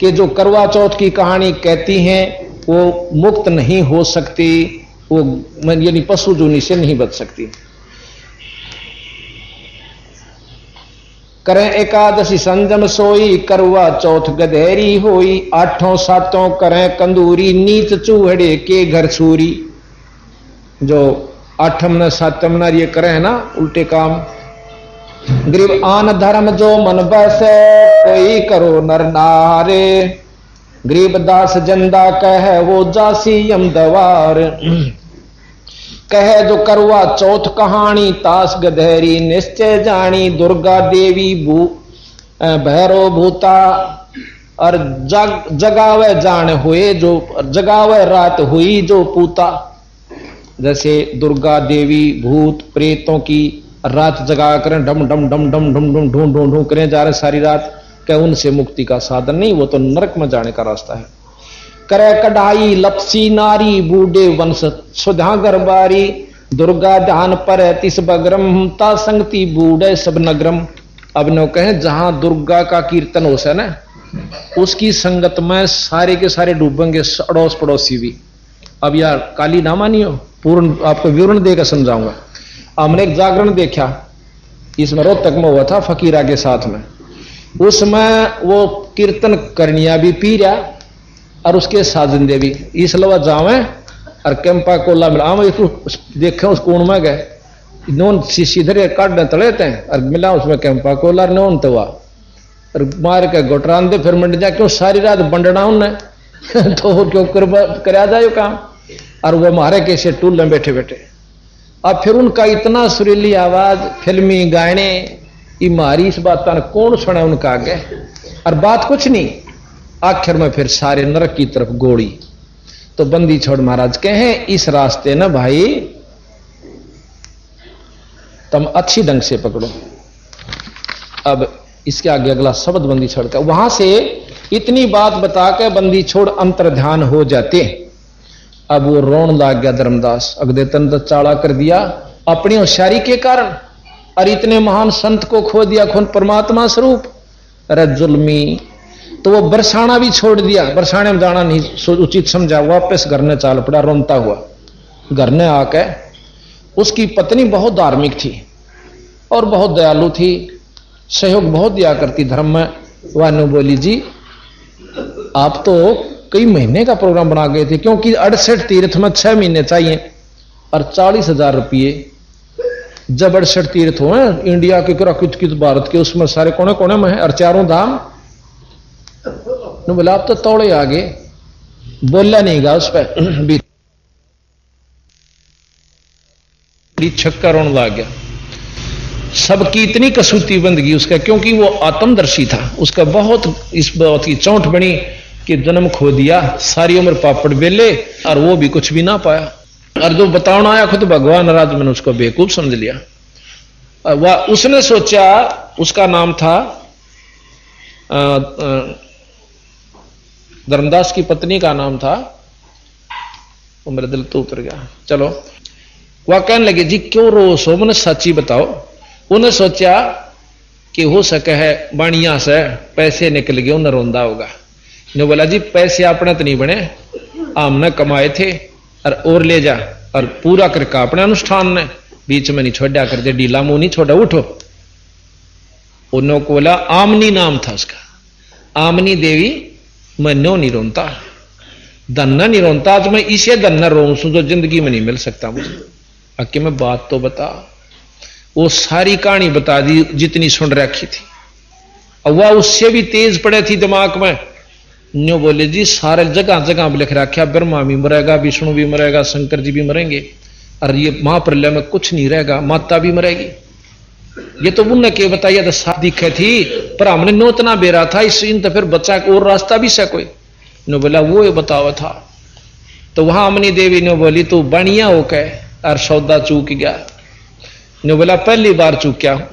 कि जो करवा चौथ की कहानी कहती हैं वो मुक्त नहीं हो सकती, वो यानी पशु जूनी से नहीं बच सकती। करें एकादशी संयम सोई, करवा चौथ गधेरी होई। 8 सातों करें कंदूरी, नीच चूहड़े के घर छूरी। जो 8 न 7 न ये करें ना उल्टे काम। गरीब आन धर्म जो मन बसे, कोई करो नर नारे। गरीब दास जंदा कहे वो जासी यम दवार। कहे जो करवा चौथ कहानी, तास गधेरी निश्चय जानी। दुर्गा देवी भैरो भूता और जगावे जान हुए, जो जगावे रात हुई जो पूता। जैसे दुर्गा देवी भूत प्रेतों की रात जगा करें, डम डम डम डम डम डम ढूंढ ढूंढ ढूंढ करें जा रहे सारी रात, क्या उनसे मुक्ति का साधन नहीं, वो तो नरक में जाने का रास्ता है। करे कढ़ाई लपसी नारी, बूढ़े वंश सुधा गरबारी। दुर्गा ध्यान पर तिस बग्रम, ता संगति बूढ़े सब नगरम। अब नो कहें जहां दुर्गा का कीर्तन हो से ना, उसकी संगत में सारे के सारे डूबेंगे, अड़ोस पड़ोसी भी। अब यार काली ना मानियो, पूर्ण आपको विवरण देकर समझाऊंगा। हमने एक जागरण देखा, इसमें रोहतक में हुआ था फकीरा के साथ में। उसमें वो कीर्तन करनिया भी पी रहा और उसके साजिंदे भी, इसलिए जावे और कैंपा कोला मिला देखे उस कोण में गए नोन सीधे काटने तले थे और मिला उसमें कैंपा कोला नोन तवा और मार के गोटरान दे फिर मंड जा क्यों सारी रात बंडना उन्हें तो क्यों कर जाए काम और वो मारे कैसे टूल में बैठे बैठे। अब फिर उनका इतना सुरीली आवाज फिल्मी गाने ये मारी इस बात का कौन सुना उनका आगे और बात कुछ नहीं। आखिर में फिर सारे नरक की तरफ गोड़ी। तो बंदी छोड़ महाराज कहे इस रास्ते ना भाई तुम अच्छी ढंग से पकड़ो। अब इसके आगे अगला शब्द बंदी छोड़ का वहां से इतनी बात बता के बंदी छोड़ अंतर्ध्यान हो जाते। अब वो रोन लाग गया धर्मदास अगदे तन तो चाड़ा कर दिया अपनी होशियारी के कारण और इतने महान संत को खो दिया खुद परमात्मा स्वरूप। अरे जुल्मी तो वो बरसाना भी छोड़ दिया। बरसाने में जाना नहीं उचित समझा वापस घर ने चाल पड़ा रोनता हुआ। घर ने आके उसकी पत्नी बहुत धार्मिक थी और बहुत दयालु थी सहयोग बहुत दिया करती धर्म में। वानु बोली जी आप तो कई महीने का प्रोग्राम बना गए थे क्योंकि 68 तीर्थ में 6 महीने चाहिए और 40,000 रुपये जब 68 तीर्थ हो इंडिया के कित भारत के उसमें सारे कोने कोने में है और 4 धाम बोला आप तो तोड़े आगे बोला नहीं गा उस पर छक्का रोन लग गया। सबकी इतनी कसूती बंदगी उसका क्योंकि वो आत्मदर्शी था। उसका बहुत इस बात की चौंट बनी कि जन्म खो दिया सारी उम्र पापड़ बेले और वो भी कुछ भी ना पाया। और जो बताना आया खुद भगवान नाराज मैंने उसको बेवकूफ समझ लिया। वह उसने सोचा उसका नाम था धर्मदास की पत्नी का नाम था वो मेरे दिल तो उतर गया। चलो वह कहने लगे जी क्यों रो सो मैंने सच्ची बताओ। उन्हें सोचा कि हो सके है बाणिया से पैसे निकल गए उन्हें रोंदा होगा। ने बोला जी पैसे अपने तो नहीं बने हमने कमाए थे और ले जा और पूरा करके अपने अनुष्ठान ने बीच में नहीं छोड़ा कर दे डीला मुंह नहीं छोड़ा उठो। उन्होंने को बोला आमनी नाम था उसका। आमनी देवी मैं नो नहीं रोनता धन्ना नहीं रोनता आज मैं इसे धन्ना रोऊं जो जिंदगी में नहीं मिल सकता मुझे। आके मैं बात तो बता। वो सारी कहानी बता दी जितनी सुन रखी थी और वह उससे भी तेज पड़े थी दिमाग में। न्यो बोले जी सारे जगह जगह लिख रखा ब्रह्मा भी मरेगा विष्णु भी मरेगा शंकर जी भी मरेंगे और ये महाप्रलय में कुछ नहीं रहेगा माता भी मरेगी। ये तो उनने के बताइए तो साफ दिखे थी पर हमने नोतना बेरा था इस इन तो फिर बच्चा और रास्ता भी से कोई नो बोला वो ये बतावा था। तो वहां अमनी देवी ने बोली तू बढ़िया हो के और सौदा चूक गया। ने बोला पहली बार चूक्या हूं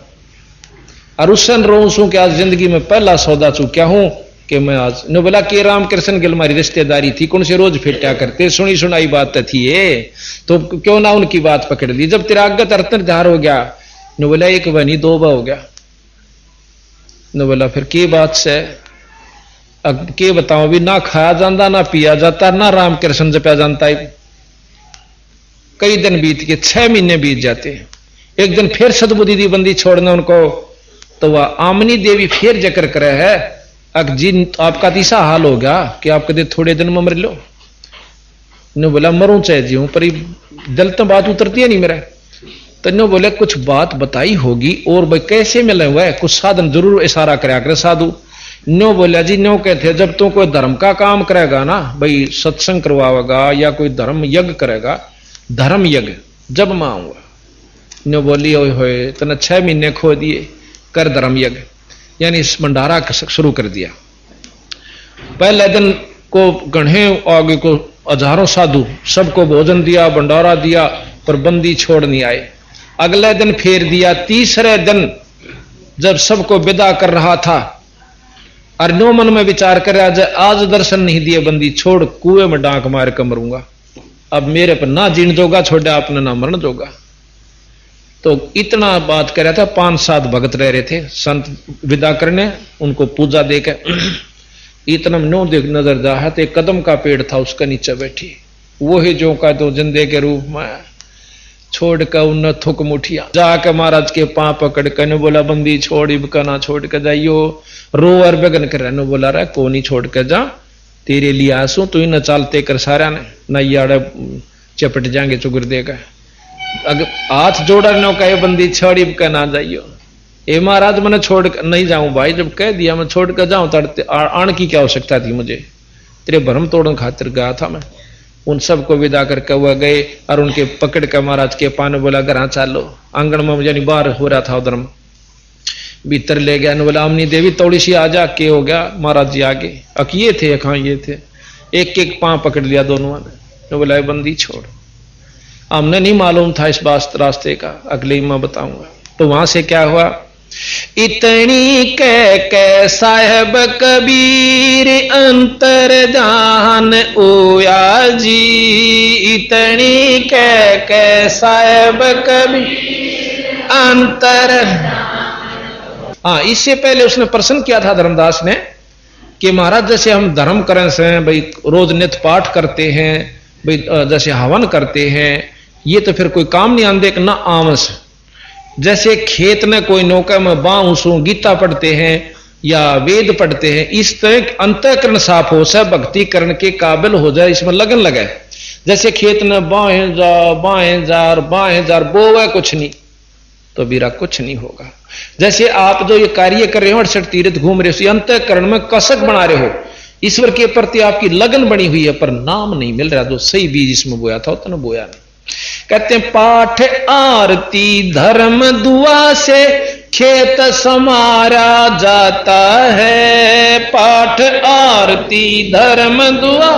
और उस सन रोसू के आज जिंदगी में पहला सौदा चूक्या हूं कि मैं आज। ने बोला कि रामकृष्ण गिल हमारी रिश्तेदारी थी कौन से रोज फिटा करते सुनी सुनाई बात थी ये तो क्यों ना उनकी बात पकड़ ली। जब तेरा अगत अर्तधार हो गया ने बोला एक बनी 2 बा हो गया। ने बोला फिर की बात से अब के बताऊं भी ना खाया जाता ना पिया जाता ना रामकृष्ण जपया जाता है। कई दिन बीत के 6 महीने बीत जाते। एक दिन फिर सदबुद्धि दी बंदी छोड़ना उनको तो वह आमनी देवी फिर जिक्र करे है अक जी आपका तीसरा हाल हो गया कि आप कदे थोड़े दिन में मर लो। ने बोला मरूं चाहे जीऊं पर दिल तो बात उतरती है नहीं मेरा। तो नो बोले कुछ बात बताई होगी और भाई कैसे मिले हुआ है कुछ साधन जरूर इशारा कराया करे साधु। नो बोला जी नो कहते जब तू कोई धर्म का काम करेगा ना भाई सत्संग करवाएगा या कोई धर्म यज्ञ करेगा धर्म यज्ञ जब मैं आऊंगा। नो बोली ओए होए तने 6 महीने खो दिए कर धर्म यज्ञ यानी भंडारा शुरू कर दिया। पहले दिन को गढ़े आगे को हजारों साधु सबको भोजन दिया भंडारा दिया पर बंदी छोड़ नहीं आए। अगले दिन फेर दिया। तीसरे दिन जब सबको विदा कर रहा था और नो मन में विचार कर आज दर्शन नहीं दिए बंदी छोड़ कुएं में डांक मार कर मरूंगा अब मेरे पर ना जीण जोगा छोड़ा आपने ना मरण जोगा। तो इतना बात कर रहा था 5-7 भगत रह रहे थे संत विदा करने उनको पूजा देकर इतना नो देख नजर जा है तो एक कदम का पेड़ था उसका नीचे बैठी वो ही जो का तो जिंदे के रूप में छोड़ कर उन थुक मुठिया जाकर महाराज के पांव पकड़ कर ने बोला बंदी छोड़ इबका ना छोड़ कर जाइयो रो और बेगन कर रहा बोला रहा को नहीं छोड़ कर जा तेरे लिए आंसू तू न चालते कर सारा ने न यार चपट जाएंगे चुगर देगा। अगर हाथ जोड़ा नो कहे बंदी छोड़ी का ना जाइयो, ए महाराज मैंने छोड़ नहीं जाऊं भाई, जब कह दिया मैं छोड़ कर जाऊं तड़ते आण की क्या आवश्यकता थी मुझे, तेरे भरम तोड़न खातिर गया था मैं। उन सबको विदा करके वह गए और उनके पकड़ कर महाराज के पान बोला घर चालो। आंगन में यानी बाहर हो रहा था उधर, भीतर ले गया, बोला अमनी देवी थोड़ी सी आ जा, के हो गया महाराज जी आगे, ये थे कहाँ ये थे, एक एक पांव पकड़ लिया दोनों ने, बोला बंदी छोड़, हमने नहीं मालूम था इस रास्ते का, अगले ही मैं बताऊंगा। तो वहां से क्या हुआ, इतनी कह साहेब कबीर अंतर जान ओया जी, इतनी कह साहेब कबीर अंतर। हाँ, इससे पहले उसने प्रश्न किया था धर्मदास ने कि महाराज जैसे हम धर्म करें से भाई रोज नित्य पाठ करते हैं, भाई जैसे हवन करते हैं, ये तो फिर कोई काम नहीं आंदे ना आमस। जैसे खेत में कोई नौका में बांसू गीता पढ़ते हैं या वेद पढ़ते हैं, इस तरह अंतःकरण साफ हो सा भक्ति करने के काबिल हो जाए, इसमें लगन लगे। जैसे खेत में बाहें जार बोवे कुछ नहीं तो बीरा कुछ नहीं होगा। जैसे आप जो ये कार्य कर रहे हो 68 तीर्थ घूम रहे हो, अंतःकरण में कसक बना रहे हो, ईश्वर के प्रति आपकी लगन बनी हुई है, पर नाम नहीं मिल रहा, जो सही बीज इसमें बोया था उतना बोया नहीं। कहते हैं पाठ आरती धर्म दुआ से खेत समारा जाता है, पाठ आरती धर्म दुआ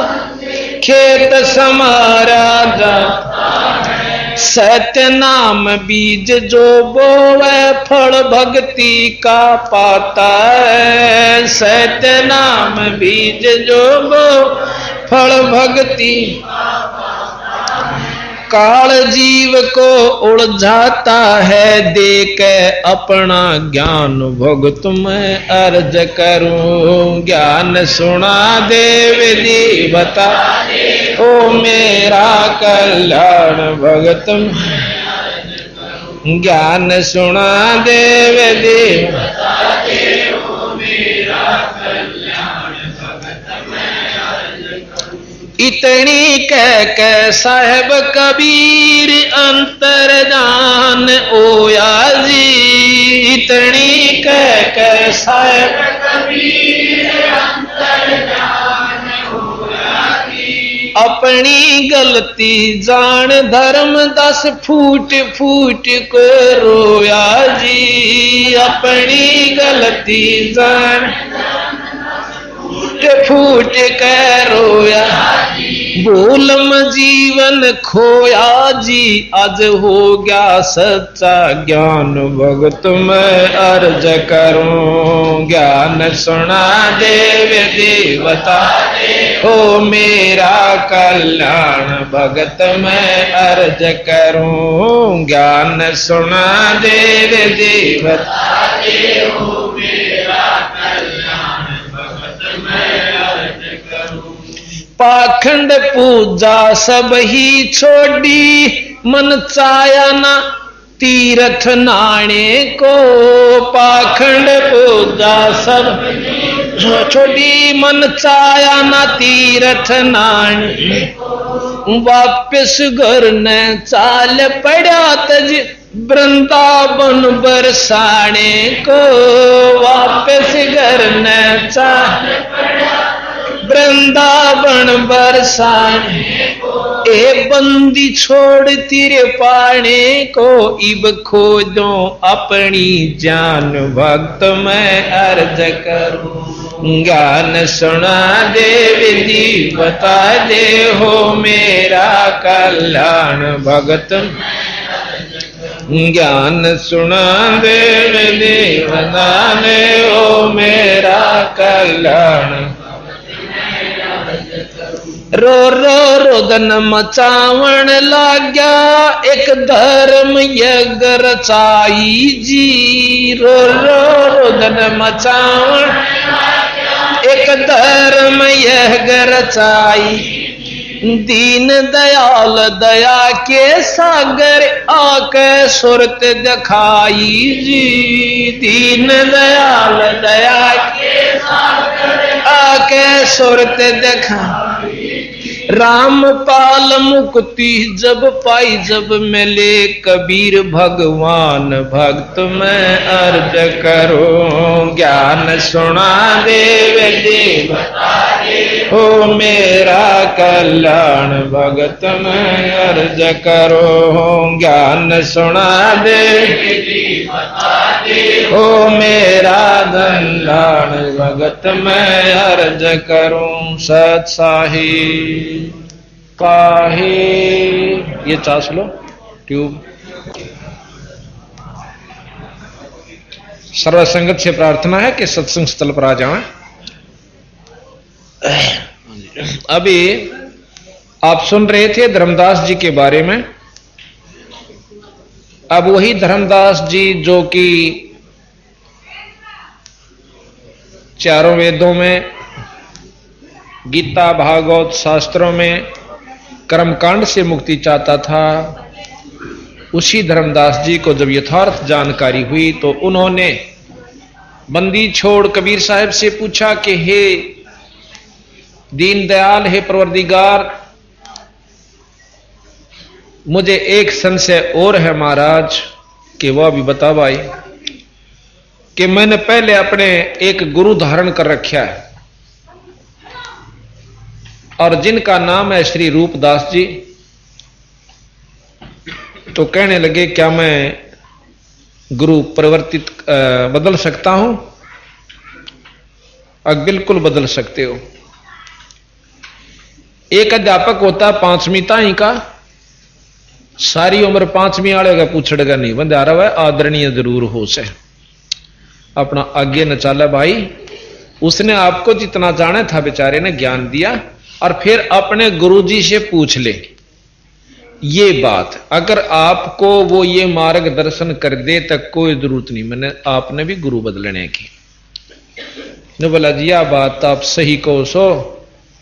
खेत समारा जाता है, सत्य नाम बीज जो बोवे फल भक्ति का पाता है, सत्य नाम बीज जो बो फल भक्ति। काल जीव को उलझाता है, देख अपना ज्ञान भगत में अर्ज करूं, ज्ञान सुना देव जी बता ओ मेरा कल्याण भगत में, ज्ञान सुना देव जी बता दे ओ मेरा कल्याण भगत में अर्ज करूं। इतनी कह साहेब कबीर अंतर जान ओया जी, इतनी कह साहेब कबीर अंतर जान ओया जी, अपनी गलती जान धर्म 10 फूट फूट को रोया जी, अपनी गलती जान फूट कर रोया, भूल में जीवन खोया जी, आज हो गया सच्चा ज्ञान भगत में अर्ज करूं, ज्ञान सुना देव देवता हो मेरा कल्याण भगत में अर्ज करूं, ज्ञान सुना देव देवता हो मेरा कल्याण भगत में अर्ज करूं। पाखंड पूजा सब ही छोड़ी, मन चाया ना तीर्थ नाणे को, पाखंड पूजा सब छोड़ी, मन चाया ना तीर्थ नाणे, वापिस घर ने चाल पड़ा तज वृंदावन बरसाने को, वापिस घर ने चाल वृंदावन बरसाने को, ए बंदी छोड़ तेरे पाने को, इब खोजो अपनी जान भक्त में अर्ज करूं, ज्ञान सुना देव जी बता दे हो मेरा कल्याण भगत, ज्ञान सुना देव जी बता दे हो मेरा कल्याण। रो रो रोदन मचावण लाग्या एक धर्म यज्ञ रचाई जी, रो रो रोदन मचावण एक धर्म यज्ञ रचाई, दीन दयाल दया के सागर आके सुरत दिखाई जी, दीन दयाल दया के सागर आके सुरत दिखाई, रामपाल मुक्ति जब पाई जब मिले कबीर भगवान भक्त में अर्ज करो ज्ञान सुना देव देव हो मेरा कल्याण भगत में अर्ज करो ज्ञान सुना दे हो मेरा कल्याण भगत में अर्ज करूं सत्साही पाहे। ये चास लो ट्यूब। सर्वसंगत से प्रार्थना है कि सत्संग स्थल पर आ जाएं। अभी आप सुन रहे थे धर्मदास जी के बारे में। अब वही धर्मदास जी जो कि चारों वेदों में, गीता, भागवत शास्त्रों में कर्मकांड से मुक्ति चाहता था, उसी धर्मदास जी को जब यथार्थ जानकारी हुई तो उन्होंने बंदी छोड़ कबीर साहब से पूछा कि हे दीनदयाल, हे परवरदिगार, मुझे एक संशय और है महाराज, कि वह भी बता भाई, कि मैंने पहले अपने एक गुरु धारण कर रखा है और जिनका नाम है श्री रूपदास जी। तो कहने लगे क्या मैं गुरु परिवर्तित बदल सकता हूं? बिल्कुल बदल सकते हो। एक अध्यापक होता 5वीं ताई का, सारी उम्र 5वीं वाले का पूछड़ेगा नहीं, बंदा रहा है आदरणीय जरूर हो से अपना आगे न चाला भाई। उसने आपको जितना जाना था बेचारे ने ज्ञान दिया, और फिर अपने गुरुजी से पूछ ले ये बात, अगर आपको वो ये मार्गदर्शन कर दे तक कोई जरूरत नहीं, मैंने आपने भी गुरु बदलने की। ने बोला जी यह बात आप सही कहो सो,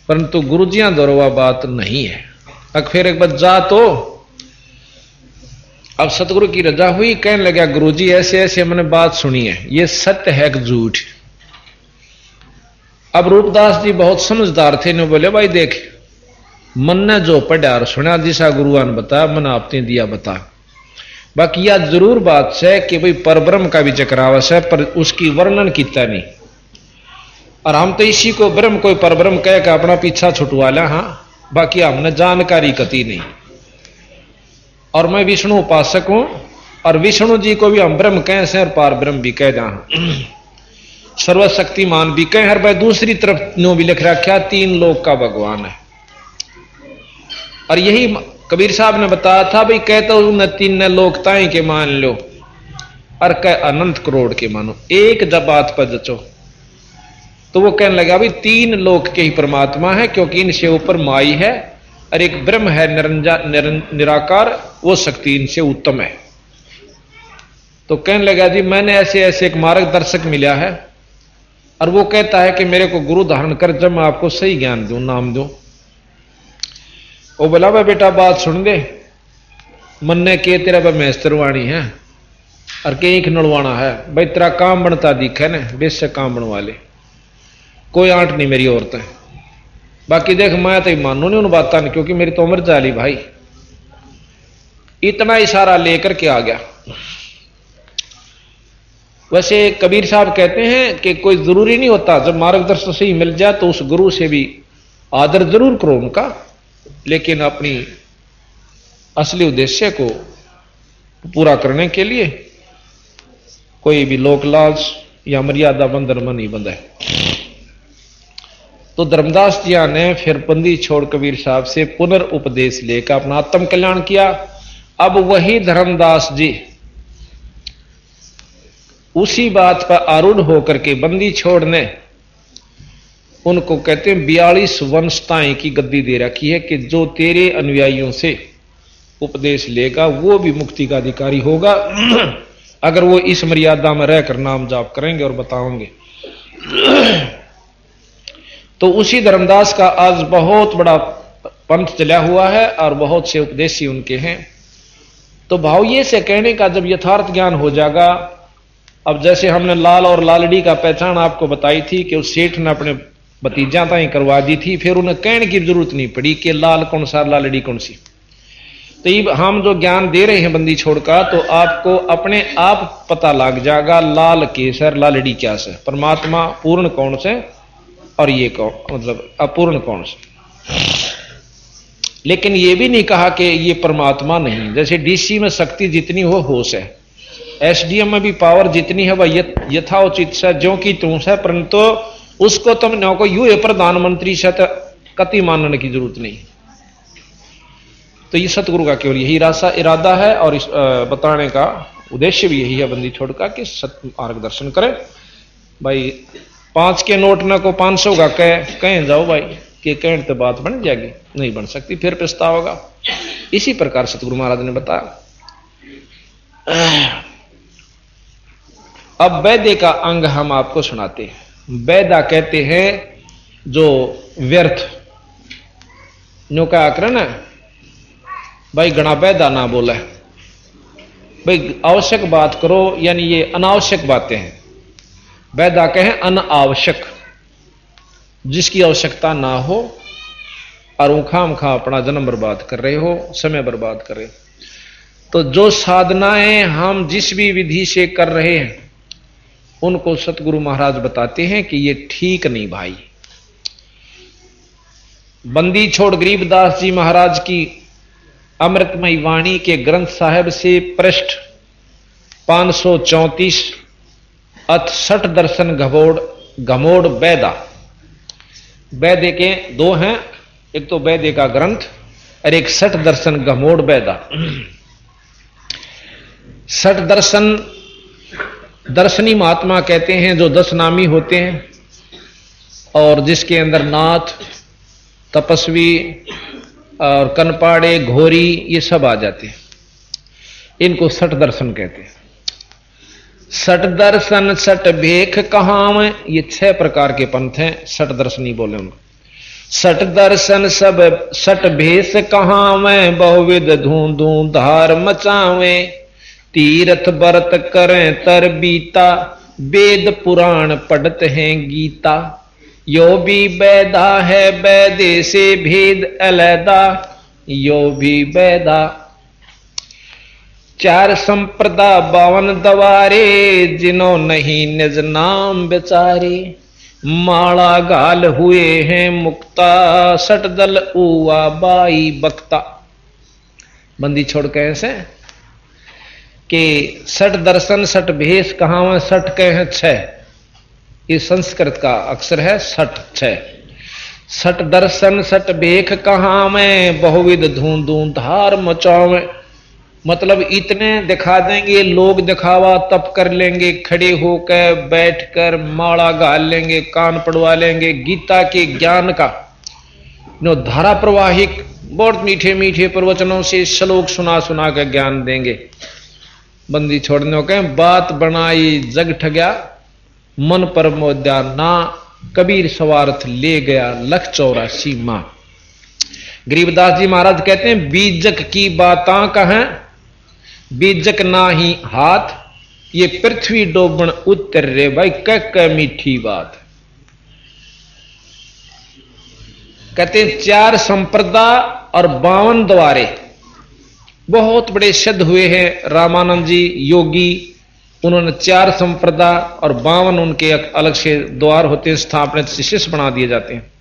परंतु गुरुजियां दौरवा बात नहीं है। अब फिर एक बार जा तो अब सतगुरु की रजा हुई, कहने लगा गुरुजी ऐसे ऐसे मैंने बात सुनी है, ये सत्य है कि झूठ? अब रूपदास जी बहुत समझदार थे, ने बोले भाई देख, मन ने जो पढ़ा और सुना दिशा गुरुआन बता, मन आपने दिया बता। बाकी यह जरूर बात है कि भाई परब्रह्म का भी चक्रावश है, पर उसकी वर्णन कितना नहीं, और हम तो इसी को ब्रह्म कोई परब्रह्म कह के अपना पीछा छुटवा लिया। हाँ, बाकी हमने जानकारी कती नहीं। और मैं विष्णु उपासक हूं, और विष्णु जी को भी हम ब्रह्म कह से और पार ब्रह्म भी कह जहां सर्वशक्तिमान भी कह। हर भाई दूसरी तरफ नो भी लिख रखा 3 लोक का भगवान है। और यही कबीर साहब ने बताया था भाई, कहते हो न 3 लोकताएं के मान लो, और कह अनंत करोड़ के मानो, एक जब बात पर जचो। तो वो कहने लगा भाई 3 लोक के ही परमात्मा है, क्योंकि इनसे ऊपर माई है और एक ब्रह्म है निराकार, वो शक्ति इनसे उत्तम है। तो कहने लगा जी मैंने ऐसे ऐसे एक मार्गदर्शक मिला है, और वो कहता है कि मेरे को गुरु धारण कर, जब मैं आपको सही ज्ञान दूं, नाम दूं। वो बोला भाई बेटा बात सुन दे, मन ने के तेरा भाई मैस्तरवाणी है और के एक नड़वाना है, भाई तेरा काम बनता दिखे ना, बेशक काम बनवा ले, कोई आंट नहीं मेरी औरत है। बाकी देख मैं तो मानू नहीं उन बातों ने, क्योंकि मेरी तो उम्र चाली भाई। इतना इशारा लेकर के आ गया। वैसे कबीर साहब कहते हैं कि कोई जरूरी नहीं होता, जब मार्गदर्शन सही मिल जाए तो उस गुरु से भी आदर जरूर करो उनका, लेकिन अपनी असली उद्देश्य को पूरा करने के लिए कोई भी लोक लाज या मर्यादा बंधन में नहीं बंधा है। तो धर्मदास जी ने फिर बंदी छोड़ कबीर साहब से पुनर्उपदेश लेकर अपना आत्म कल्याण किया। अब वही धर्मदास जी उसी बात पर आरूढ़ होकर के बंदी छोड़ने, उनको कहते हैं 42 वंशताएं की गद्दी दे रखी है कि जो तेरे अनुयायियों से उपदेश लेगा वो भी मुक्ति का अधिकारी होगा, अगर वो इस मर्यादा में रहकर नाम जाप करेंगे और बताओगे। तो उसी धर्मदास का आज बहुत बड़ा पंथ चला हुआ है और बहुत से उपदेशी उनके हैं। तो भाव ये से कहने का जब यथार्थ ज्ञान हो जाएगा, अब जैसे हमने लाल और लालड़ी का पहचान आपको बताई थी कि उस सेठ ने अपने भतीजा ताई करवा दी थी, फिर उन्हें कहने की जरूरत नहीं पड़ी कि लाल कौन सा लालड़ी कौन सी। तो ये हम जो ज्ञान दे रहे हैं बंदी छोड़ का, तो आपको अपने आप पता लग जाएगा लाल केसर लालड़ी क्या से, परमात्मा पूर्ण कौन से और ये कौन मतलब अपूर्ण कौन से। लेकिन ये भी नहीं कहा कि ये परमात्मा नहीं। जैसे डीसी में शक्ति जितनी हो होश है, एसडीएम में भी पावर जितनी है वह यथाउचित से जो कि तुम से, परंतु उसको तुम न को यू है प्रधानमंत्री से तो कति मानने की जरूरत नहीं। तो ये सतगुरु का केवल यही इरादा है और इस बताने का उद्देश्य भी यही है बंदी छोड़ का कि सत्य मार्गदर्शन करे। भाई 5 के नोट न को 500 का कहें जाओ भाई कि कहने तो बात बन जाएगी, नहीं बन सकती, फिर पछतावा होगा। इसी प्रकार सतगुरु महाराज ने बताया। अब वैद्य का अंग हम आपको सुनाते हैं। वैदा कहते हैं जो व्यर्थ नो का आकरण है भाई, गणा वैदा ना बोले भाई, आवश्यक बात करो, यानी ये अनावश्यक बातें हैं। वैदा कहें अनावश्यक, जिसकी आवश्यकता ना हो और उखाम खा अपना जन्म बर्बाद कर रहे हो, समय बर्बाद कर रहे हो। तो जो साधनाएं हम जिस भी विधि से कर रहे हैं उनको सतगुरु महाराज बताते हैं कि ये ठीक नहीं भाई। बंदी छोड़ गरीबदास जी महाराज की अमृतमयी वाणी के ग्रंथ साहिब से पृष्ठ 534 अथ 60 दर्शन घमोड़ वैदा। वैद्य के 2 हैं, एक तो वैद्य का ग्रंथ और एक 60 दर्शन घमोड़ वैदा। 60 दर्शन दर्शनी महात्मा कहते हैं जो 10 नामी होते हैं और जिसके अंदर नाथ, तपस्वी और कनपाड़े, घोरी ये सब आ जाते हैं। इनको 60 दर्शन कहते हैं। 60 दर्शन 60 भेख कहां, ये 6 प्रकार के पंथ हैं, 60 दर्शनी बोले उनको। 60 दर्शन सब 60 भेष कहां में, बहुविध धूं धूं धार मचावे, तीर्थ व्रत करें तर बीता, वेद पुराण पढ़त हैं गीता, यो भी वैदा है वैदे से भेद अलैदा, यो भी वैदा। 4 संप्रदा 52 दवारे, जिन्हों नहीं निज नाम बेचारे, माला गाल हुए हैं मुक्ता, 60 दल उआ बाई बक्ता। बंदी छोड़ के ऐसे कि 60 दर्शन 60 भेष कहां 60 कहे हैं 6, ये संस्कृत का अक्षर है 60। 60 दर्शन 60 भेख कहां में, बहुविध धूं धूं धार मचावे, मतलब इतने दिखा देंगे लोग, दिखावा तप कर लेंगे, खड़े होकर बैठकर माला गाल लेंगे, कान पड़वा लेंगे, गीता के ज्ञान का नो धारा प्रवाहिक बहुत मीठे मीठे प्रवचनों से श्लोक सुना सुना कर ज्ञान देंगे। बंदी छोड़ने के बात बनाई जग ठग्या, मन पर मोद्या ना, कबीर स्वार्थ ले गया 184 मां। गरीबदास जी महाराज कहते हैं बीजक की बातां कहें, बीजक ना ही हाथ, ये पृथ्वी डोबन उतर रे भाई, कह मीठी बात। कहते हैं 4 संप्रदा और 52 द्वारे, बहुत बड़े सिद्ध हुए हैं रामानंद जी योगी, उन्होंने 4 संप्रदा और 52 उनके अलग से द्वार होते हैं, स्थापना शिष्य बना दिए जाते हैं।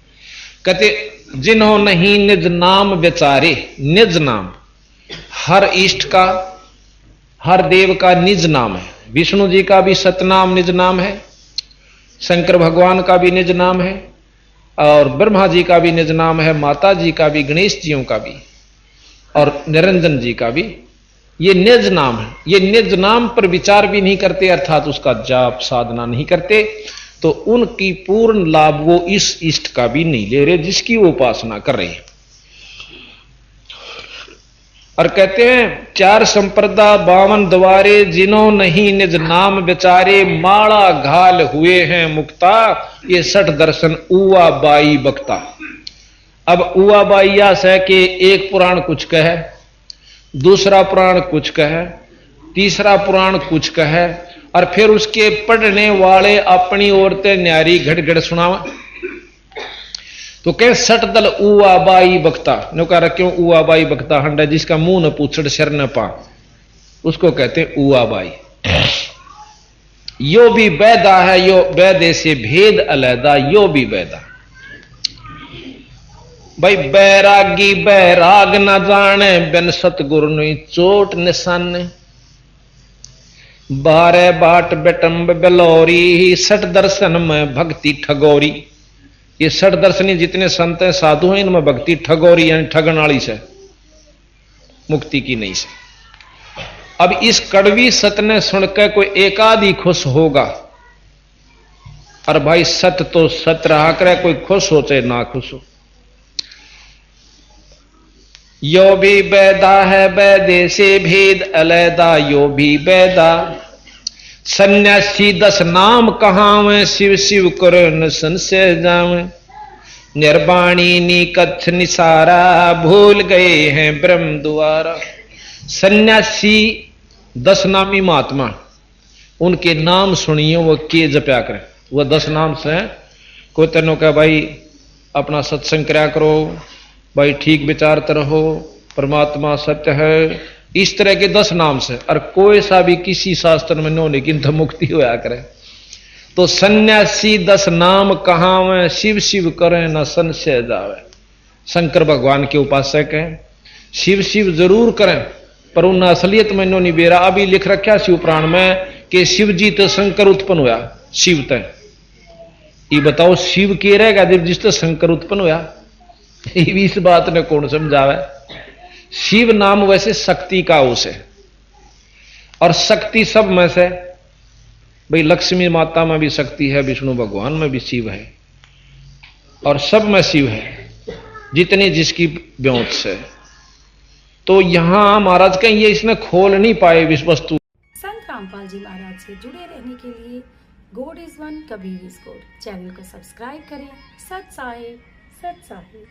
कहते जिन्हों नहीं निज नाम बेचारे, निज नाम हर इष्ट का हर देव का निज नाम है। विष्णु जी का भी सतनाम निज नाम है, शंकर भगवान का भी निज नाम है, और ब्रह्मा जी का भी निज नाम है, माता जी का भी, गणेश जियों का भी और निरंजन जी का भी ये निज नाम है। ये निज नाम पर विचार भी नहीं करते, अर्थात उसका जाप साधना नहीं करते, तो उनकी पूर्ण लाभ वो इस इष्ट का भी नहीं ले रहे जिसकी वो उपासना कर रहे हैं। और कहते हैं 4 संप्रदा 52 द्वारे, जिन्हों नहीं निज नाम बेचारे, माला घाल हुए हैं मुक्ता, ये 60 दर्शन उआ बाई बक्ता। अब उआ बाइया से कि एक पुराण कुछ कहे, दूसरा पुराण कुछ कहे, तीसरा पुराण कुछ कहे, और फिर उसके पढ़ने वाले अपनी औरतें न्यारी घट घट सुनावा। तो कह सट दल उआ बाई बकता नो कह रहा क्यों उआ बाई बकता हंडा जिसका मुंह न पूछड़ शर न पा उसको कहते हैं उआ बाई। यो भी बैदा है यो बैदे से भेद अलैदा यो भी बैदा। भाई बैरागी बैराग न जाने बिन सतगुरु नी चोट निशाने। बारे बाट बेटम्ब बेलौरी सठ दर्शन में भक्ति ठगोरी। ये सठ दर्शनी जितने संत हैं साधु हैं इनमें भक्ति ठगोरी यानी ठगन वाली से मुक्ति की नहीं से। अब इस कड़वी सत ने सुनकर कोई एकाद ही खुश होगा। और भाई सत तो सत रहा करे कोई खुश हो चाहे ना खुश हो। यो भी बैदा है बैदे से भेद अलैदा यो भी बैदा। सन्यासी 10 नाम कहावें शिव शिव करो न संशय जावे। निर्वाणी नी कच्छ निसारा भूल गए हैं ब्रह्म द्वारा। सन्यासी 10 नामी महात्मा उनके नाम सुनिए वो के जप्या करें। वह 10 नाम से कोई तेनों का भाई अपना सत्संग कराया करो भाई ठीक विचारते रहो परमात्मा सत्य है इस तरह के 10 नाम से। और कोई सा भी किसी शास्त्र में नो लेकिन तो मुक्ति होया करे। तो सन्यासी 10 नाम कहावें शिव शिव करें न संशय जावे। शंकर भगवान के उपासक हैं शिव शिव जरूर करें पर उन असलियत में नो नहीं बेरा। अभी लिख रखा शिव पुराण में कि शिव जी तो शंकर उत्पन्न होया शिव तय। ये बताओ शिव के रहेगा जब जिस तो शंकर उत्पन्न होया। इस बात ने कौन समझावे। शिव नाम वैसे शक्ति का उस है और शक्ति सब में से भाई लक्ष्मी माता में भी शक्ति है विष्णु भगवान में भी शिव है और सब में शिव है जितनी जिसकी ब्योत से। तो यहां महाराज कहीं ये इसने खोल नहीं पाए विश्व वस्तु। संत रामपाल जी महाराज से जुड़े रहने के लिए God is one Kabir is God channel को सब्सक्राइब करें। सत साहिब सत साहिब।